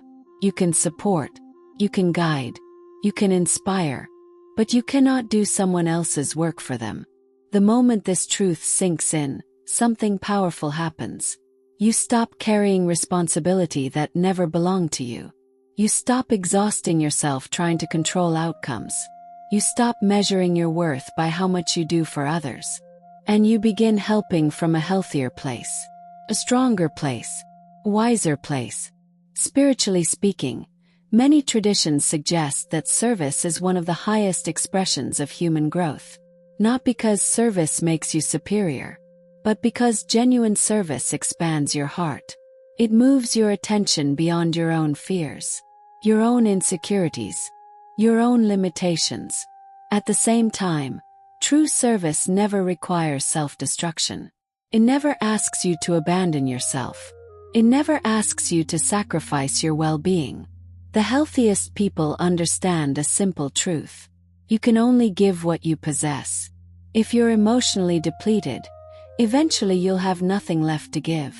Speaker 1: You can support, you can guide, you can inspire, but you cannot do someone else's work for them. The moment this truth sinks in, something powerful happens. You stop carrying responsibility that never belonged to you. You stop exhausting yourself trying to control outcomes. You stop measuring your worth by how much you do for others. And you begin helping from a healthier place, a stronger place, a wiser place. Spiritually speaking, many traditions suggest that service is one of the highest expressions of human growth. Not because service makes you superior, but because genuine service expands your heart. It moves your attention beyond your own fears, your own insecurities, your own limitations. At the same time, true service never requires self-destruction. It never asks you to abandon yourself. It never asks you to sacrifice your well-being. The healthiest people understand a simple truth. You can only give what you possess. If you're emotionally depleted, eventually you'll have nothing left to give.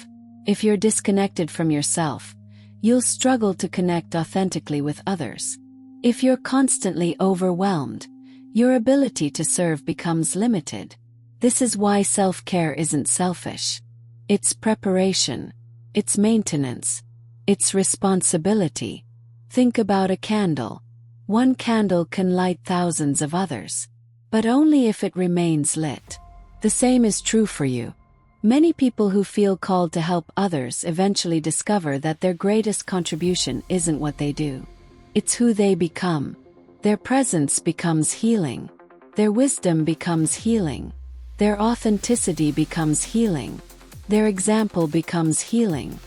Speaker 1: If you're disconnected from yourself, you'll struggle to connect authentically with others. If you're constantly overwhelmed, your ability to serve becomes limited. This is why self-care isn't selfish. It's preparation. It's maintenance. It's responsibility. Think about a candle. One candle can light thousands of others, but only if it remains lit. The same is true for you. Many people who feel called to help others eventually discover that their greatest contribution isn't what they do. It's who they become. Their presence becomes healing. Their wisdom becomes healing. Their authenticity becomes healing. Their example becomes healing.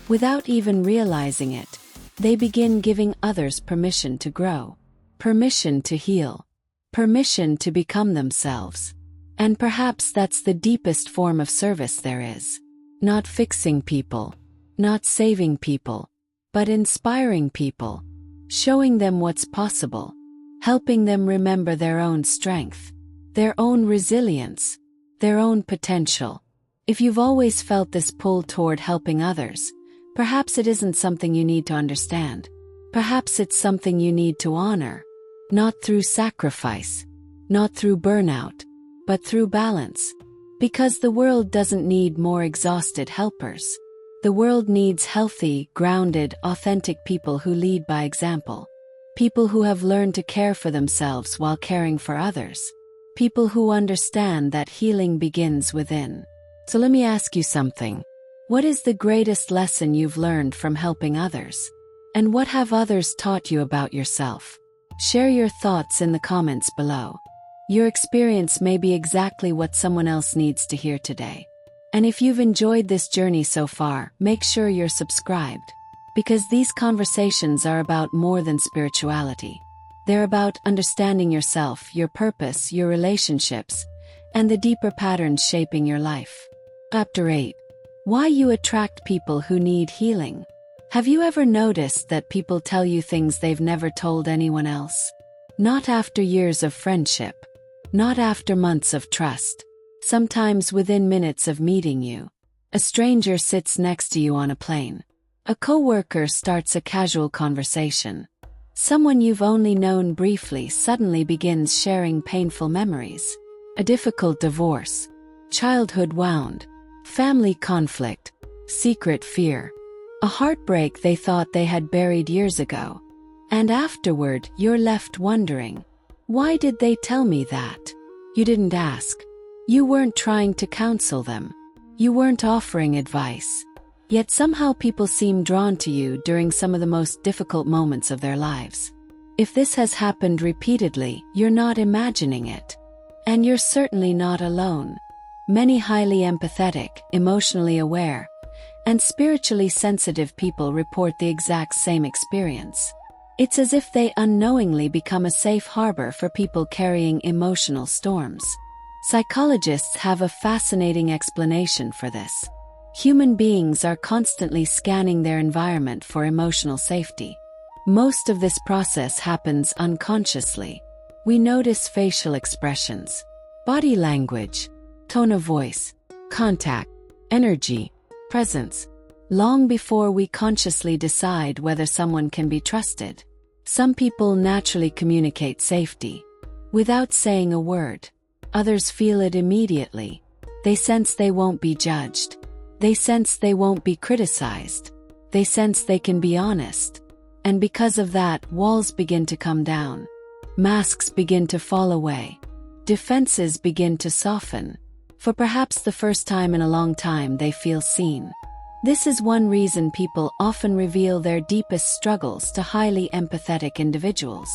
Speaker 1: Without even realizing it, they begin giving others permission to grow, permission to heal, permission to become themselves. And perhaps that's the deepest form of service there is. Not fixing people, not saving people, but inspiring people, showing them what's possible, helping them remember their own strength, their own resilience, their own potential. If you've always felt this pull toward helping others, perhaps it isn't something you need to understand. Perhaps it's something you need to honor, not through sacrifice, not through burnout, but through balance. Because the world doesn't need more exhausted helpers. The world needs healthy, grounded, authentic people who lead by example. People who have learned to care for themselves while caring for others. People who understand that healing begins within. So let me ask you something. What is the greatest lesson you've learned from helping others? And what have others taught you about yourself? Share your thoughts in the comments below. Your experience may be exactly what someone else needs to hear today. And if you've enjoyed this journey so far, make sure you're subscribed. Because these conversations are about more than spirituality. They're about understanding yourself, your purpose, your relationships, and the deeper patterns shaping your life. Chapter 8. Why you attract people who need healing. Have you ever noticed that people tell you things they've never told anyone else? Not after years of friendship. Not after months of trust. Sometimes within minutes of meeting you. A stranger sits next to you on a plane. A coworker starts a casual conversation. Someone you've only known briefly suddenly begins sharing painful memories. A difficult divorce. Childhood wound. Family conflict. Secret fear. A heartbreak they thought they had buried years ago. And afterward, you're left wondering, why did they tell me that? You didn't ask. You weren't trying to counsel them. You weren't offering advice. Yet somehow people seem drawn to you during some of the most difficult moments of their lives. If this has happened repeatedly, you're not imagining it. And you're certainly not alone. Many highly empathetic, emotionally aware, and spiritually sensitive people report the exact same experience. It's as if they unknowingly become a safe harbor for people carrying emotional storms. Psychologists have a fascinating explanation for this. Human beings are constantly scanning their environment for emotional safety. Most of this process happens unconsciously. We notice facial expressions, body language, tone of voice, contact, energy, presence, long before we consciously decide whether someone can be trusted. Some people naturally communicate safety without saying a word. Others feel it immediately. They sense they won't be judged. They sense they won't be criticized. They sense they can be honest. And because of that, walls begin to come down. Masks begin to fall away. Defenses begin to soften. For perhaps the first time in a long time, they feel seen. This is one reason people often reveal their deepest struggles to highly empathetic individuals.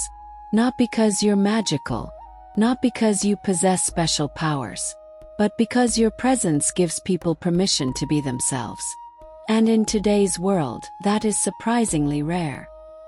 Speaker 1: Not because you're magical, Not because you possess special powers, but because your presence gives people permission to be themselves. And in today's world, that is surprisingly rare.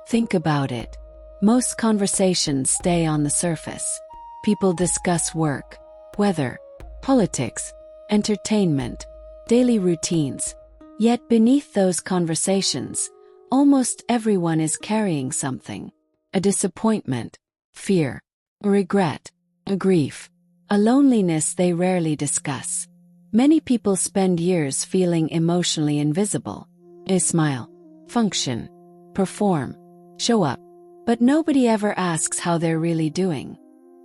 Speaker 1: Think about it. Most conversations stay on the surface. People discuss work, weather, politics, entertainment, daily routines. Yet beneath those conversations, almost everyone is carrying something. A disappointment, fear, a regret, a grief, a loneliness they rarely discuss. Many people spend years feeling emotionally invisible. They smile, function, perform, show up, but nobody ever asks how they're really doing.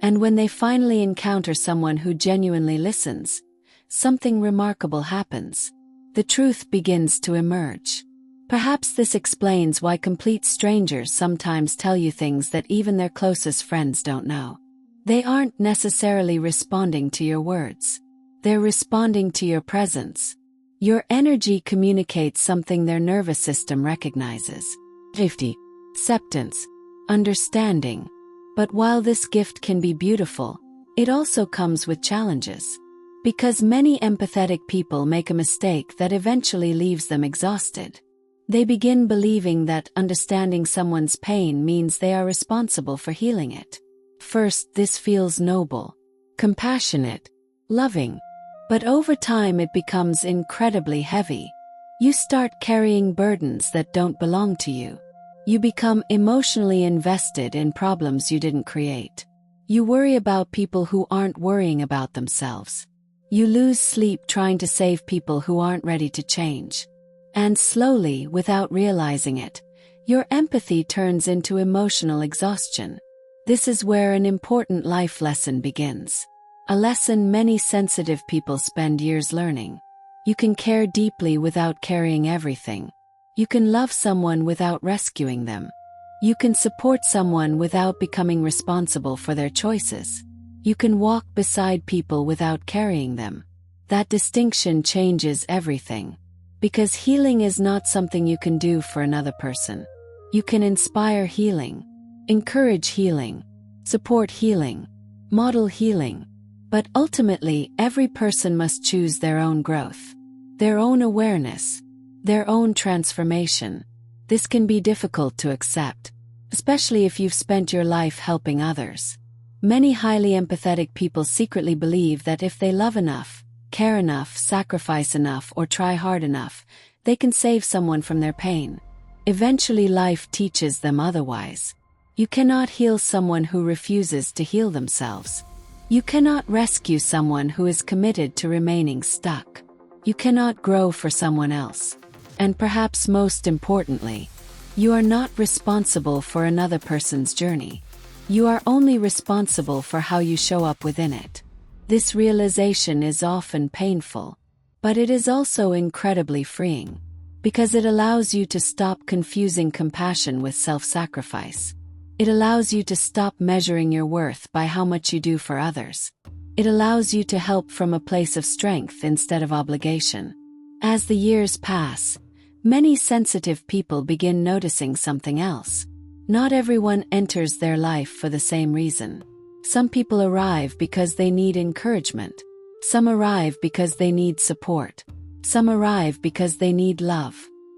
Speaker 1: And when they finally encounter someone who genuinely listens, something remarkable happens. The truth begins to emerge. Perhaps this explains why complete strangers sometimes tell you things that even their closest friends don't know. They aren't necessarily responding to your words. They're responding to your presence. Your energy communicates something their nervous system recognizes. Safety, acceptance, understanding. But while this gift can be beautiful, it also comes with challenges. Because many empathetic people make a mistake that eventually leaves them exhausted. They begin believing that understanding someone's pain means they are responsible for healing it. First, this feels noble, compassionate, loving. But over time it becomes incredibly heavy. You start carrying burdens that don't belong to you. You become emotionally invested in problems you didn't create. You worry about people who aren't worrying about themselves. You lose sleep trying to save people who aren't ready to change. And slowly, without realizing it, your empathy turns into emotional exhaustion. This is where an important life lesson begins. A lesson many sensitive people spend years learning. You can care deeply without carrying everything. You can love someone without rescuing them. You can support someone without becoming responsible for their choices. You can walk beside people without carrying them. That distinction changes everything. Because healing is not something you can do for another person. You can inspire healing, encourage healing, support healing, model healing. But ultimately, every person must choose their own growth, their own awareness, their own transformation. This can be difficult to accept, especially if you've spent your life helping others. Many highly empathetic people secretly believe that if they love enough, care enough, sacrifice enough, or try hard enough, they can save someone from their pain. Eventually life teaches them otherwise. You cannot heal someone who refuses to heal themselves. You cannot rescue someone who is committed to remaining stuck. You cannot grow for someone else. And perhaps most importantly, you are not responsible for another person's journey. You are only responsible for how you show up within it. This realization is often painful, but it is also incredibly freeing, because it allows you to stop confusing compassion with self-sacrifice. It allows you to stop measuring your worth by how much you do for others. It allows you to help from a place of strength instead of obligation. As the years pass, many sensitive people begin noticing something else. Not everyone enters their life for the same reason. Some people arrive because they need encouragement. Some arrive because they need support. Some arrive because they need love.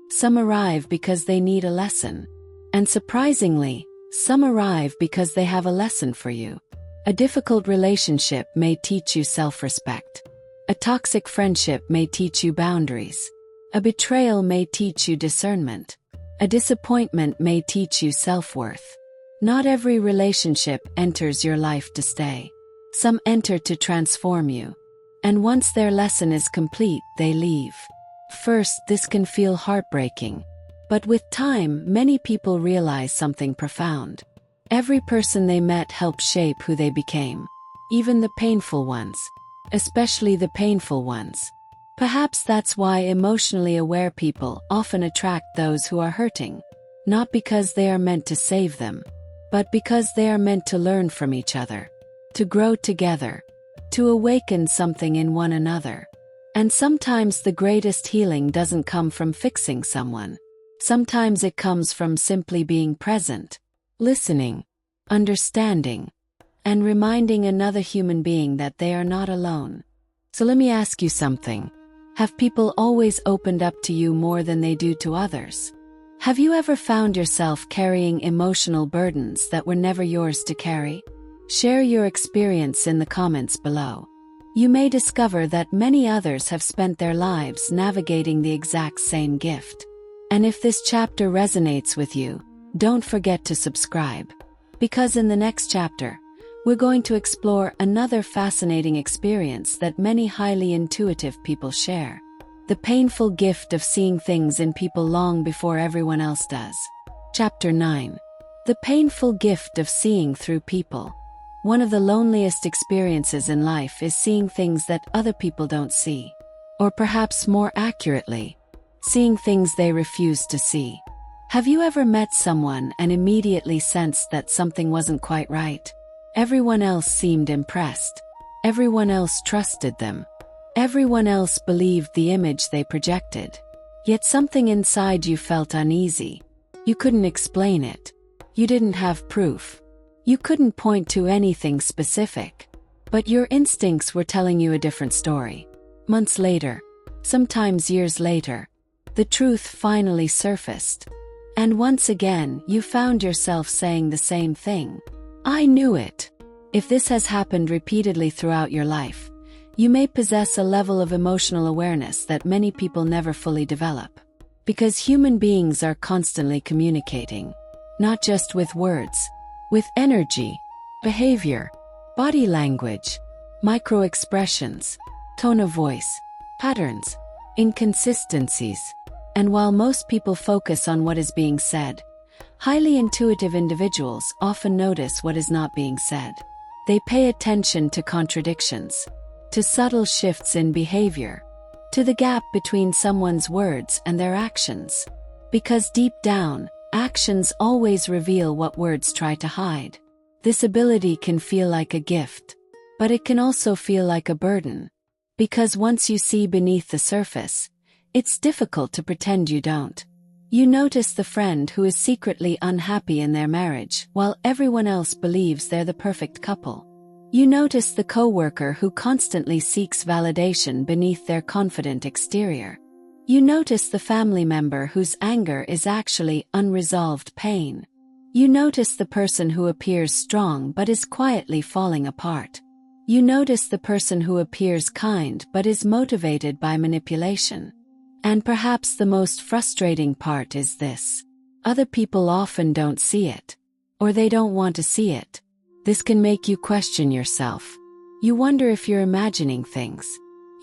Speaker 1: Some arrive because they need a lesson. And surprisingly, some arrive because they have a lesson for you. A difficult relationship may teach you self-respect. A toxic friendship may teach you boundaries. A betrayal may teach you discernment. A disappointment may teach you self-worth. Not every relationship enters your life to stay. Some enter to transform you. And once their lesson is complete, they leave. First, this can feel heartbreaking. But with time, many people realize something profound. Every person they met helped shape who they became. Even the painful ones. Especially the painful ones. Perhaps that's why emotionally aware people often attract those who are hurting. Not because they are meant to save them, but because they are meant to learn from each other. To grow together. To awaken something in one another. And sometimes the greatest healing doesn't come from fixing someone. Sometimes it comes from simply being present, listening, understanding, and reminding another human being that they are not alone. So let me ask you something. Have people always opened up to you more than they do to others? Have you ever found yourself carrying emotional burdens that were never yours to carry? Share your experience in the comments below. You may discover that many others have spent their lives navigating the exact same gift. And if this chapter resonates with you, don't forget to subscribe. Because in the next chapter, we're going to explore another fascinating experience that many highly intuitive people share. The painful gift of seeing things in people long before everyone else does. Chapter 9. The painful gift of seeing through people. One of the loneliest experiences in life is seeing things that other people don't see. Or perhaps more accurately, seeing things they refuse to see. Have you ever met someone and immediately sensed that something wasn't quite right? Everyone else seemed impressed. Everyone else trusted them. Everyone else believed the image they projected. Yet something inside you felt uneasy. You couldn't explain it. You didn't have proof. You couldn't point to anything specific. But your instincts were telling you a different story. Months later, sometimes years later, the truth finally surfaced. And once again, you found yourself saying the same thing. I knew it. If this has happened repeatedly throughout your life, you may possess a level of emotional awareness that many people never fully develop. Because human beings are constantly communicating, not just with words, with energy, behavior, body language, micro-expressions, tone of voice, patterns, inconsistencies. And while most people focus on what is being said, highly intuitive individuals often notice what is not being said. They pay attention to contradictions, to subtle shifts in behavior, to the gap between someone's words and their actions. Because deep down, actions always reveal what words try to hide. This ability can feel like a gift, but it can also feel like a burden. Because once you see beneath the surface, it's difficult to pretend you don't. You notice the friend who is secretly unhappy in their marriage while everyone else believes they're the perfect couple. You notice the coworker who constantly seeks validation beneath their confident exterior. You notice the family member whose anger is actually unresolved pain. You notice the person who appears strong but is quietly falling apart. You notice the person who appears kind but is motivated by manipulation. And perhaps the most frustrating part is this. Other people often don't see it. Or they don't want to see it. This can make you question yourself. You wonder if you're imagining things.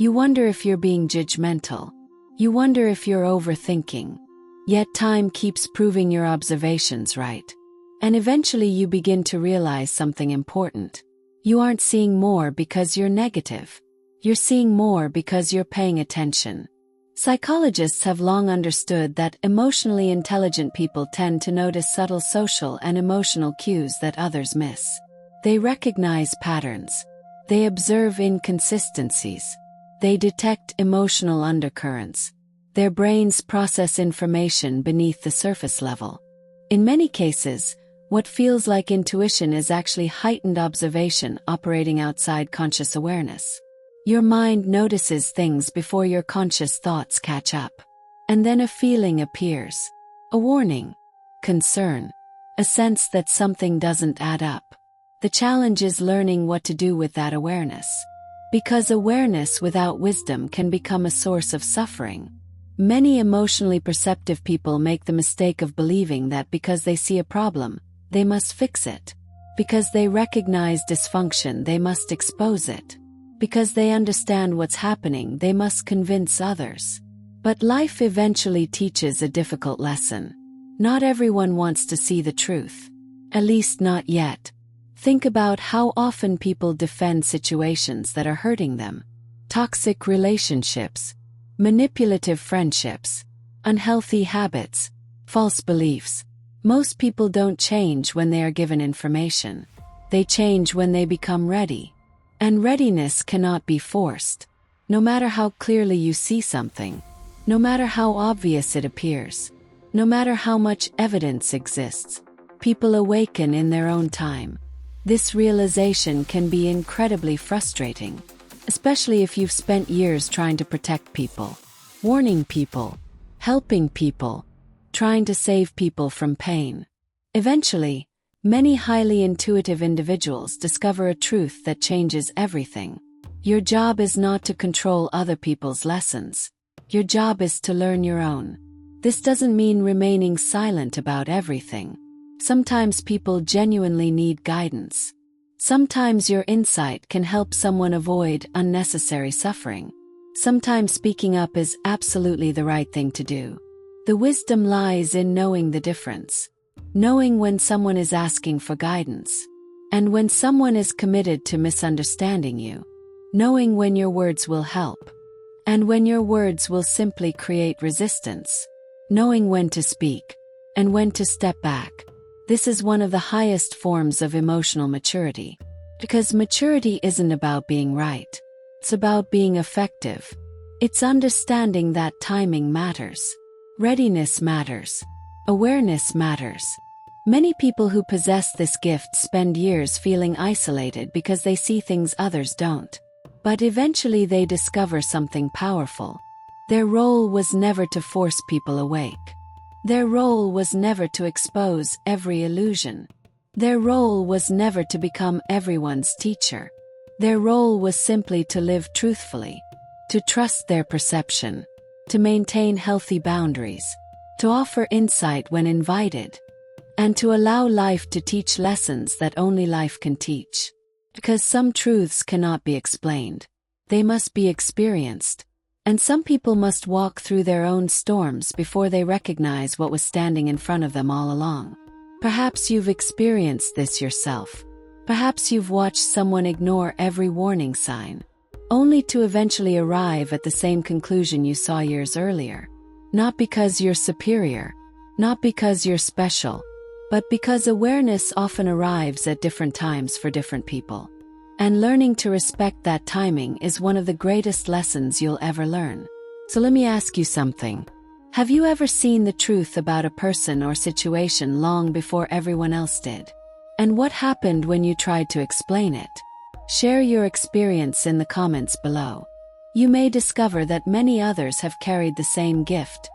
Speaker 1: You wonder if you're being judgmental. You wonder if you're overthinking. Yet time keeps proving your observations right. And eventually you begin to realize something important. You aren't seeing more because you're negative. You're seeing more because you're paying attention. Psychologists have long understood that emotionally intelligent people tend to notice subtle social and emotional cues that others miss. They recognize patterns. They observe inconsistencies. They detect emotional undercurrents. Their brains process information beneath the surface level. In many cases, what feels like intuition is actually heightened observation operating outside conscious awareness. Your mind notices things before your conscious thoughts catch up. And then a feeling appears. A warning. Concern. A sense that something doesn't add up. The challenge is learning what to do with that awareness. Because awareness without wisdom can become a source of suffering. Many emotionally perceptive people make the mistake of believing that because they see a problem, they must fix it. Because they recognize dysfunction, they must expose it. Because they understand what's happening, they must convince others. But life eventually teaches a difficult lesson. Not everyone wants to see the truth. At least not yet. Think about how often people defend situations that are hurting them. Toxic relationships, manipulative friendships, unhealthy habits, false beliefs. Most people don't change when they are given information. They change when they become ready. And readiness cannot be forced. No matter how clearly you see something, no matter how obvious it appears, no matter how much evidence exists, people awaken in their own time. This realization can be incredibly frustrating, especially if you've spent years trying to protect people, warning people, helping people, trying to save people from pain. Eventually, many highly intuitive individuals discover a truth that changes everything. Your job is not to control other people's lessons. Your job is to learn your own. This doesn't mean remaining silent about everything. Sometimes people genuinely need guidance. Sometimes your insight can help someone avoid unnecessary suffering. Sometimes speaking up is absolutely the right thing to do. The wisdom lies in knowing the difference. Knowing when someone is asking for guidance, and when someone is committed to misunderstanding you. Knowing when your words will help, and when your words will simply create resistance. Knowing when to speak, and when to step back. This is one of the highest forms of emotional maturity. Because maturity isn't about being right. It's about being effective. It's understanding that timing matters. Readiness matters. Awareness matters. Many people who possess this gift spend years feeling isolated because they see things others don't. But eventually they discover something powerful. Their role was never to force people awake. Their role was never to expose every illusion. Their role was never to become everyone's teacher. Their role was simply to live truthfully, to trust their perception, to maintain healthy boundaries, to offer insight when invited, and to allow life to teach lessons that only life can teach. Because some truths cannot be explained. They must be experienced. And some people must walk through their own storms before they recognize what was standing in front of them all along. Perhaps you've experienced this yourself. Perhaps you've watched someone ignore every warning sign, only to eventually arrive at the same conclusion you saw years earlier. Not because you're superior, not because you're special, but because awareness often arrives at different times for different people. And learning to respect that timing is one of the greatest lessons you'll ever learn. So let me ask you something. Have you ever seen the truth about a person or situation long before everyone else did? And what happened when you tried to explain it? Share your experience in the comments below. You may discover that many others have carried the same gift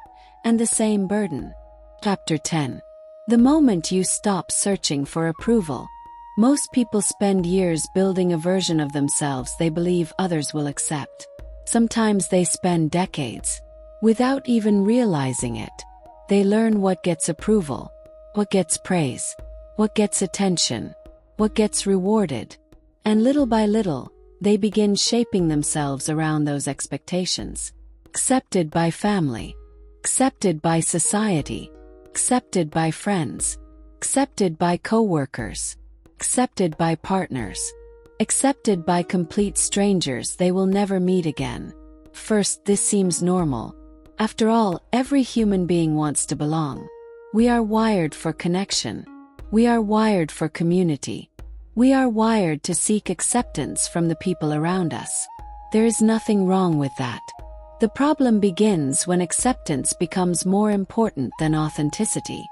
Speaker 1: and the same burden. Chapter 10. The moment you stop searching for approval. Most people spend years building a version of themselves they believe others will accept. Sometimes they spend decades. Without even realizing it, they learn what gets approval, what gets praise, what gets attention, what gets rewarded. And little by little, they begin shaping themselves around those expectations. Accepted by family, accepted by society, accepted by friends, accepted by co-workers, accepted by partners, accepted by complete strangers they will never meet again. First, this seems normal. After all, every human being wants to belong. We are wired for connection. We are wired for community. We are wired to seek acceptance from the people around us. There is nothing wrong with that. The problem begins when acceptance becomes more important than authenticity.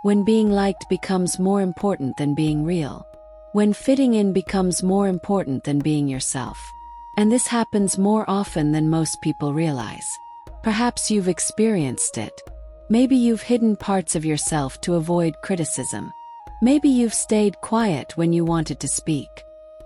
Speaker 1: When being liked becomes more important than being real. When fitting in becomes more important than being yourself. And this happens more often than most people realize. Perhaps you've experienced it. Maybe you've hidden parts of yourself to avoid criticism. Maybe you've stayed quiet when you wanted to speak.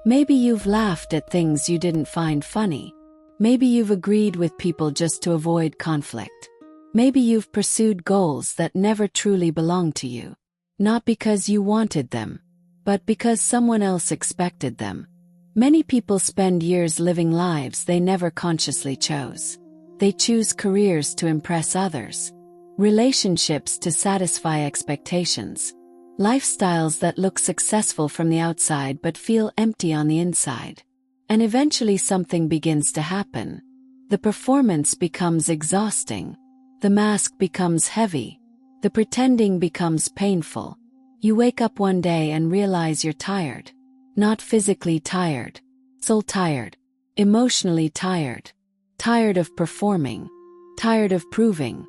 Speaker 1: Maybe you've laughed at things you didn't find funny. Maybe you've agreed with people just to avoid conflict. Maybe you've pursued goals that never truly belonged to you. Not because you wanted them, but because someone else expected them. Many people spend years living lives they never consciously chose. They choose careers to impress others, relationships to satisfy expectations, lifestyles that look successful from the outside but feel empty on the inside. And eventually something begins to happen. The performance becomes exhausting. The mask becomes heavy. The pretending becomes painful. You wake up one day and realize you're tired. Not physically tired. Soul tired. Emotionally tired. Tired of performing. Tired of proving.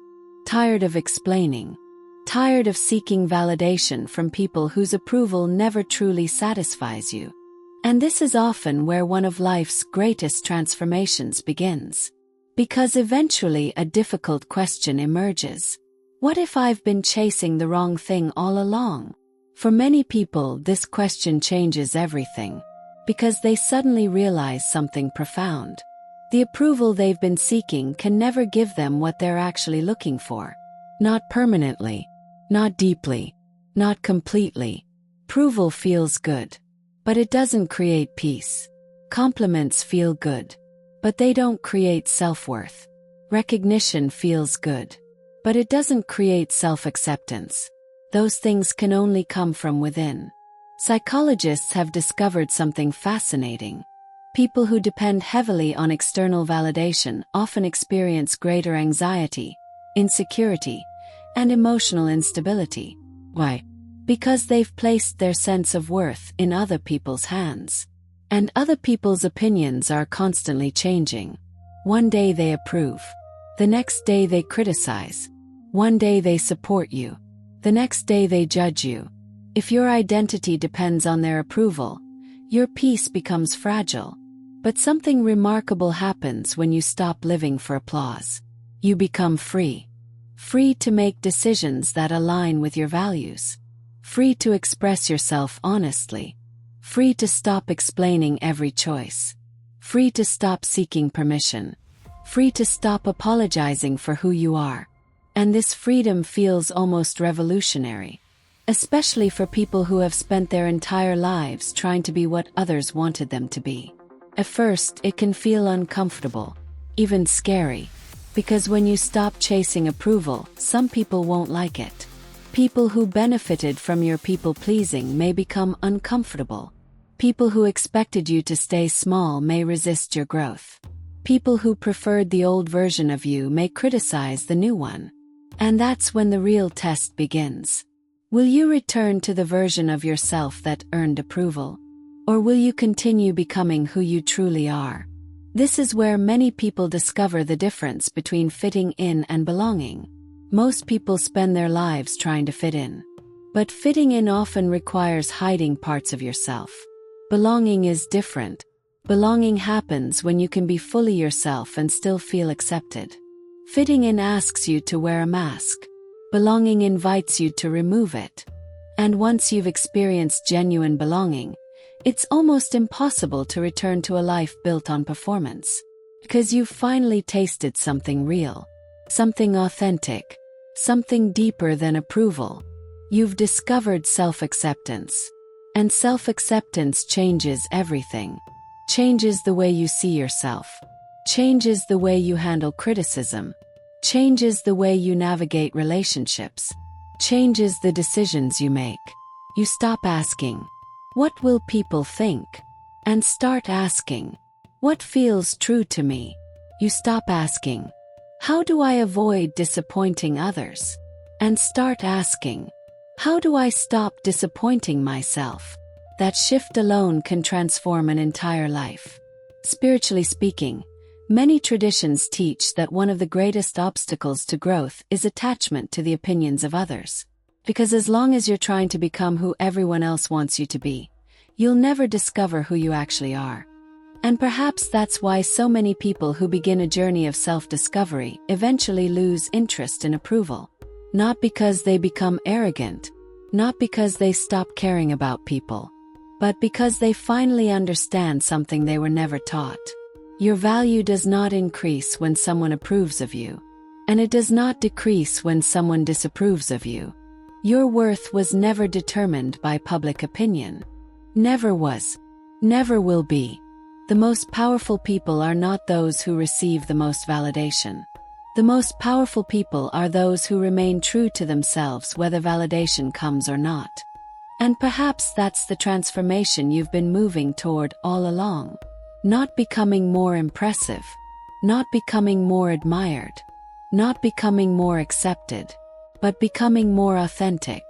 Speaker 1: Tired of explaining. tired of seeking validation from people whose approval never truly satisfies you. And this is often where one of life's greatest transformations begins. Because eventually a difficult question emerges. What if I've been chasing the wrong thing all along? For many people, this question changes everything. Because they suddenly realize something profound. The approval they've been seeking can never give them what they're actually looking for. Not permanently. Not deeply. Not completely. Approval feels good. But it doesn't create peace. Compliments feel good. But they don't create self-worth. Recognition feels good. But it doesn't create self-acceptance. Those things can only come from within. Psychologists have discovered something fascinating. People who depend heavily on external validation often experience greater anxiety, insecurity, and emotional instability. Why? Because they've placed their sense of worth in other people's hands. And other people's opinions are constantly changing. One day they approve. The next day they criticize. One day they support you. The next day they judge you. If your identity depends on their approval, your peace becomes fragile. But something remarkable happens when you stop living for applause. You become free. Free to make decisions that align with your values. Free to express yourself honestly. Free to stop explaining every choice. Free to stop seeking permission. Free to stop apologizing for who you are. And this freedom feels almost revolutionary. Especially for people who have spent their entire lives trying to be what others wanted them to be. At first, it can feel uncomfortable, even scary. Because when you stop chasing approval, some people won't like it. People who benefited from your people-pleasing may become uncomfortable. People who expected you to stay small may resist your growth. People who preferred the old version of you may criticize the new one. And that's when the real test begins. Will you return to the version of yourself that earned approval? Or will you continue becoming who you truly are? This is where many people discover the difference between fitting in and belonging. Most people spend their lives trying to fit in. But fitting in often requires hiding parts of yourself. Belonging is different. Belonging happens when you can be fully yourself and still feel accepted. Fitting in asks you to wear a mask. Belonging invites you to remove it. And once you've experienced genuine belonging, it's almost impossible to return to a life built on performance. Because you've finally tasted something real. Something authentic. Something deeper than approval. You've discovered self-acceptance. And self-acceptance changes everything. Changes the way you see yourself. Changes the way you handle criticism. Changes the way you navigate relationships. Changes the decisions you make. You stop asking, "What will people think?" and start asking, "What feels true to me?" You stop asking, "How do I avoid disappointing others?" and start asking, "How do I stop disappointing myself?" That shift alone can transform an entire life. Spiritually speaking, many traditions teach that one of the greatest obstacles to growth is attachment to the opinions of others. Because as long as you're trying to become who everyone else wants you to be, you'll never discover who you actually are. And perhaps that's why so many people who begin a journey of self-discovery eventually lose interest in approval. Not because they become arrogant, not because they stop caring about people, but because they finally understand something they were never taught. Your value does not increase when someone approves of you, and it does not decrease when someone disapproves of you. Your worth was never determined by public opinion. Never was. Never will be. The most powerful people are not those who receive the most validation. The most powerful people are those who remain true to themselves whether validation comes or not. And perhaps that's the transformation you've been moving toward all along. Not becoming more impressive. Not becoming more admired. Not becoming more accepted. But becoming more authentic.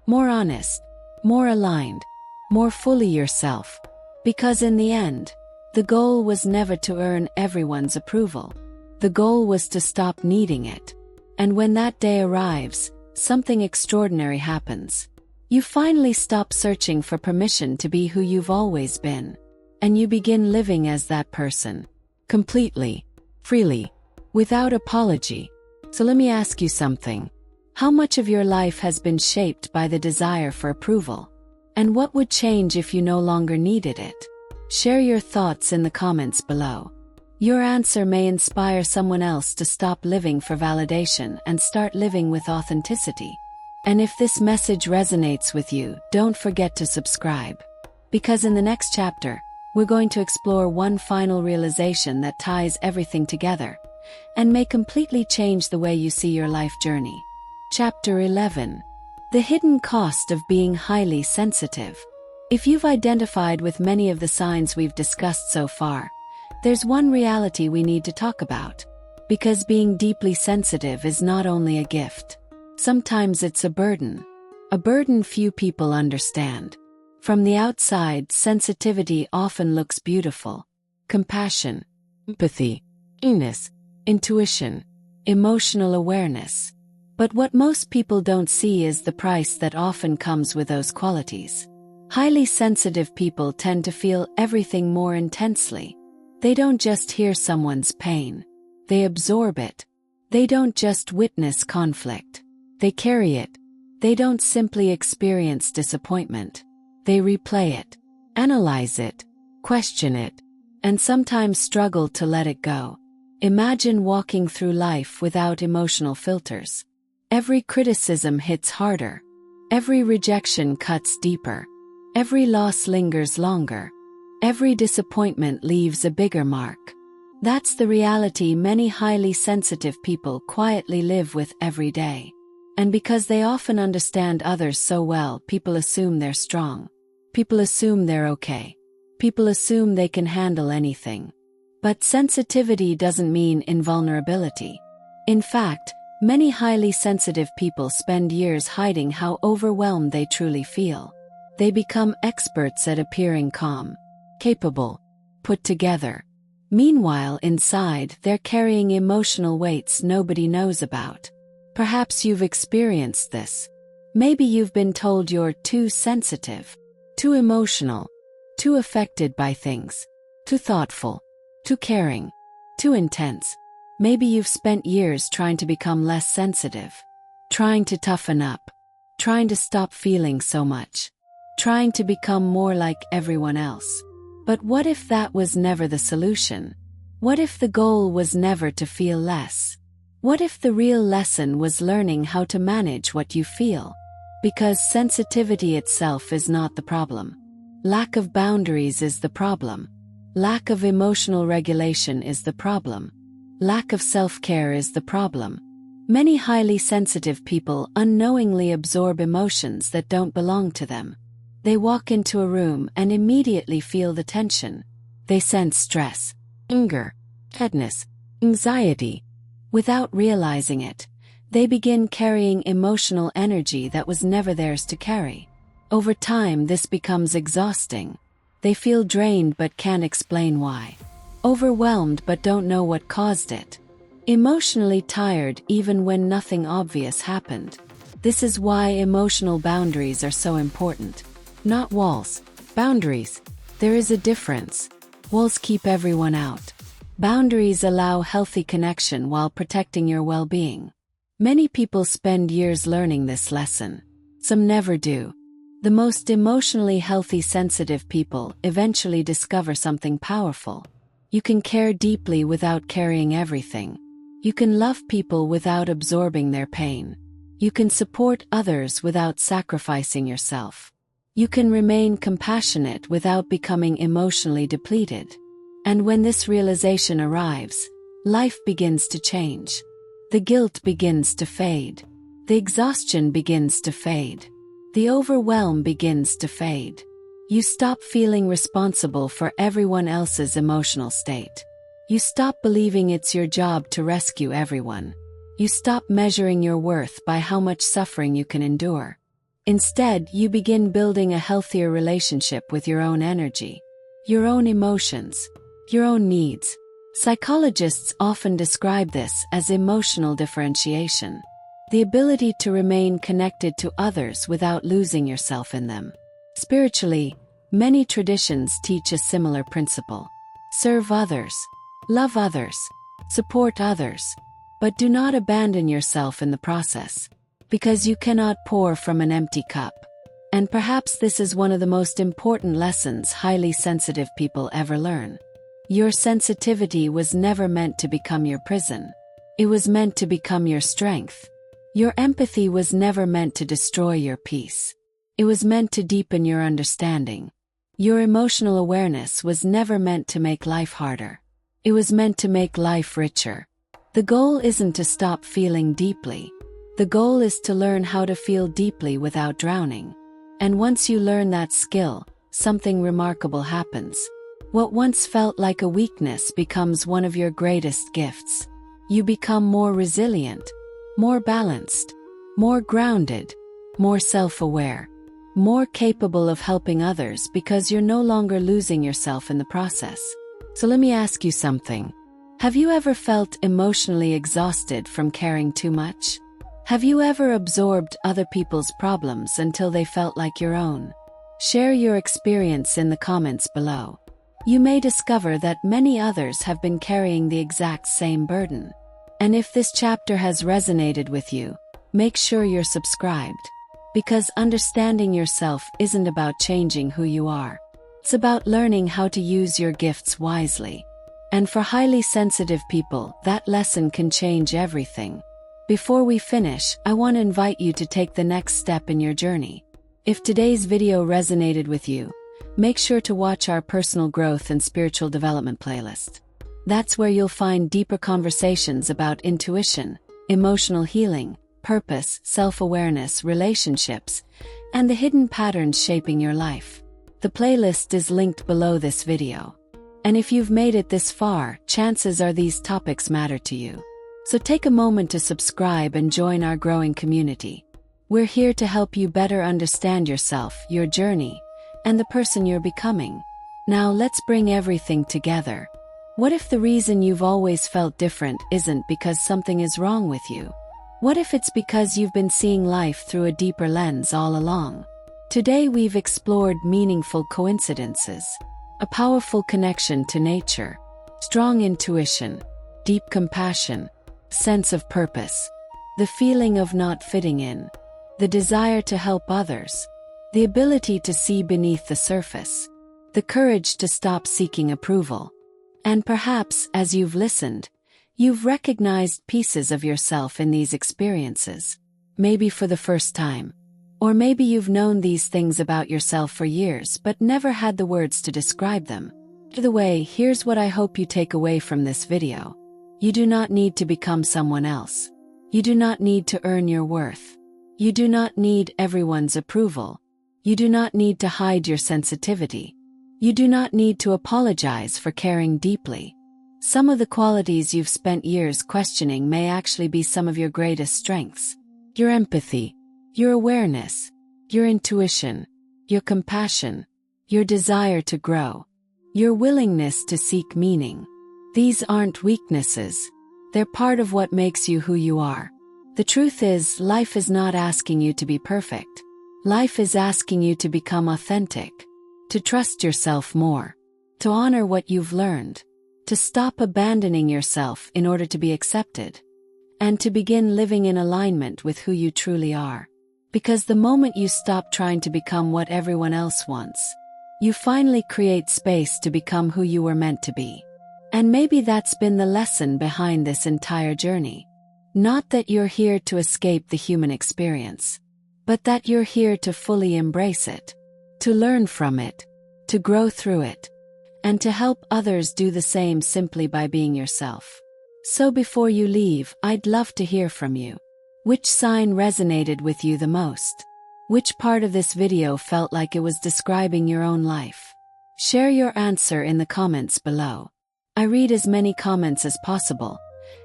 Speaker 1: More honest. More aligned. More fully yourself. Because in the end, the goal was never to earn everyone's approval. The goal was to stop needing it. And when that day arrives, something extraordinary happens. You finally stop searching for permission to be who you've always been. And you begin living as that person. Completely. Freely. Without apology. So let me ask you something. How much of your life has been shaped by the desire for approval? And what would change if you no longer needed it? Share your thoughts in the comments below. Your answer may inspire someone else to stop living for validation and start living with authenticity. And if this message resonates with you, don't forget to subscribe. Because in the next chapter, we're going to explore one final realization that ties everything together and may completely change the way you see your life journey. Chapter 11. The hidden cost of being highly sensitive. If you've identified with many of the signs we've discussed so far, there's one reality we need to talk about. Because being deeply sensitive is not only a gift. Sometimes it's a burden. A burden few people understand. From the outside, sensitivity often looks beautiful. Compassion, empathy, kindness, intuition, emotional awareness. But what most people don't see is the price that often comes with those qualities. Highly sensitive people tend to feel everything more intensely. They don't just hear someone's pain. They absorb it. They don't just witness conflict. They carry it. They don't simply experience disappointment. They replay it, analyze it, question it, and sometimes struggle to let it go. Imagine walking through life without emotional filters. Every criticism hits harder. Every rejection cuts deeper. Every loss lingers longer. Every disappointment leaves a bigger mark. That's the reality many highly sensitive people quietly live with every day. And because they often understand others so well, people assume they're strong. People assume they're okay. People assume they can handle anything. But sensitivity doesn't mean invulnerability. In fact, many highly sensitive people spend years hiding how overwhelmed they truly feel. They become experts at appearing calm, capable, put together. Meanwhile, inside, they're carrying emotional weights nobody knows about. Perhaps you've experienced this. Maybe you've been told you're too sensitive, too emotional, too affected by things, too thoughtful, too caring, too intense. Maybe you've spent years trying to become less sensitive, trying to toughen up, trying to stop feeling so much, trying to become more like everyone else. But what if that was never the solution? What if the goal was never to feel less? What if the real lesson was learning how to manage what you feel? Because sensitivity itself is not the problem. Lack of boundaries is the problem. Lack of emotional regulation is the problem. Lack of self-care is the problem. Many highly sensitive people unknowingly absorb emotions that don't belong to them. They walk into a room and immediately feel the tension. They sense stress, anger, sadness, anxiety. Without realizing it, they begin carrying emotional energy that was never theirs to carry. Over time, this becomes exhausting. They feel drained but can't explain why. Overwhelmed but don't know what caused it. Emotionally tired even when nothing obvious happened. This is why emotional boundaries are so important. Not walls, boundaries. There is a difference. Walls keep everyone out. Boundaries allow healthy connection while protecting your well-being. Many people spend years learning this lesson. Some never do. The most emotionally healthy sensitive people eventually discover something powerful. You can care deeply without carrying everything. You can love people without absorbing their pain. You can support others without sacrificing yourself. You can remain compassionate without becoming emotionally depleted. And when this realization arrives, life begins to change. The guilt begins to fade. The exhaustion begins to fade. The overwhelm begins to fade. You stop feeling responsible for everyone else's emotional state. You stop believing it's your job to rescue everyone. You stop measuring your worth by how much suffering you can endure. Instead, you begin building a healthier relationship with your own energy, your own emotions, your own needs. Psychologists often describe this as emotional differentiation. the ability to remain connected to others without losing yourself in them. Spiritually, many traditions teach a similar principle. Serve others, love others, support others, but do not abandon yourself in the process, because you cannot pour from an empty cup. And perhaps this is one of the most important lessons highly sensitive people ever learn. Your sensitivity was never meant to become your prison. It was meant to become your strength. Your empathy was never meant to destroy your peace. It was meant to deepen your understanding. Your emotional awareness was never meant to make life harder. It was meant to make life richer. The goal isn't to stop feeling deeply. The goal is to learn how to feel deeply without drowning. And once you learn that skill, something remarkable happens. What once felt like a weakness becomes one of your greatest gifts. You become more resilient, more balanced, more grounded, more self-aware, more capable of helping others because you're no longer losing yourself in the process. So let me ask you something. Have you ever felt emotionally exhausted from caring too much? Have you ever absorbed other people's problems until they felt like your own? Share your experience in the comments below. You may discover that many others have been carrying the exact same burden. And if this chapter has resonated with you, make sure you're subscribed. Because understanding yourself isn't about changing who you are. It's about learning how to use your gifts wisely. And for highly sensitive people, that lesson can change everything. Before we finish, I want to invite you to take the next step in your journey. If today's video resonated with you, make sure to watch our personal growth and spiritual development playlist. That's where you'll find deeper conversations about intuition, emotional healing, purpose, self-awareness, relationships, and the hidden patterns shaping your life. The playlist is linked below this video. And if you've made it this far, chances are these topics matter to you. So take a moment to subscribe and join our growing community. We're here to help you better understand yourself, your journey, and the person you're becoming. Now let's bring everything together. What if the reason you've always felt different isn't because something is wrong with you? What if it's because you've been seeing life through a deeper lens all along? Today we've explored meaningful coincidences, a powerful connection to nature, strong intuition, deep compassion, sense of purpose, the feeling of not fitting in, the desire to help others, the ability to see beneath the surface, the courage to stop seeking approval. And perhaps, as you've listened, you've recognized pieces of yourself in these experiences, maybe for the first time. Or maybe you've known these things about yourself for years but never had the words to describe them. Either way, here's what I hope you take away from this video. You do not need to become someone else. You do not need to earn your worth. You do not need everyone's approval. You do not need to hide your sensitivity. You do not need to apologize for caring deeply. Some of the qualities you've spent years questioning may actually be some of your greatest strengths. Your empathy, your awareness, your intuition, your compassion, your desire to grow, your willingness to seek meaning. These aren't weaknesses. They're part of what makes you who you are. The truth is, life is not asking you to be perfect. Life is asking you to become authentic, to trust yourself more, to honor what you've learned, to stop abandoning yourself in order to be accepted, and to begin living in alignment with who you truly are. Because the moment you stop trying to become what everyone else wants, you finally create space to become who you were meant to be. And maybe that's been the lesson behind this entire journey. Not that you're here to escape the human experience, but that you're here to fully embrace it, to learn from it, to grow through it, and to help others do the same simply by being yourself. So before you leave, I'd love to hear from you. Which sign resonated with you the most? Which part of this video felt like it was describing your own life? Share your answer in the comments below. I read as many comments as possible,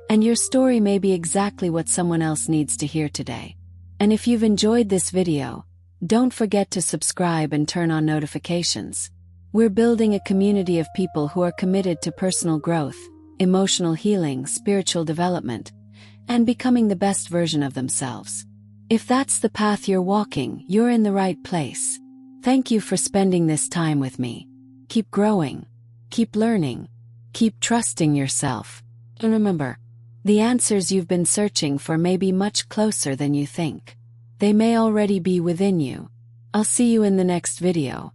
Speaker 1: and your story may be exactly what someone else needs to hear today. And if you've enjoyed this video, don't forget to subscribe and turn on notifications. We're building a community of people who are committed to personal growth, emotional healing, spiritual development, and becoming the best version of themselves. If that's the path you're walking, you're in the right place. Thank you for spending this time with me. Keep growing, keep learning, keep trusting yourself. And remember, the answers you've been searching for may be much closer than you think. They may already be within you. I'll see you in the next video.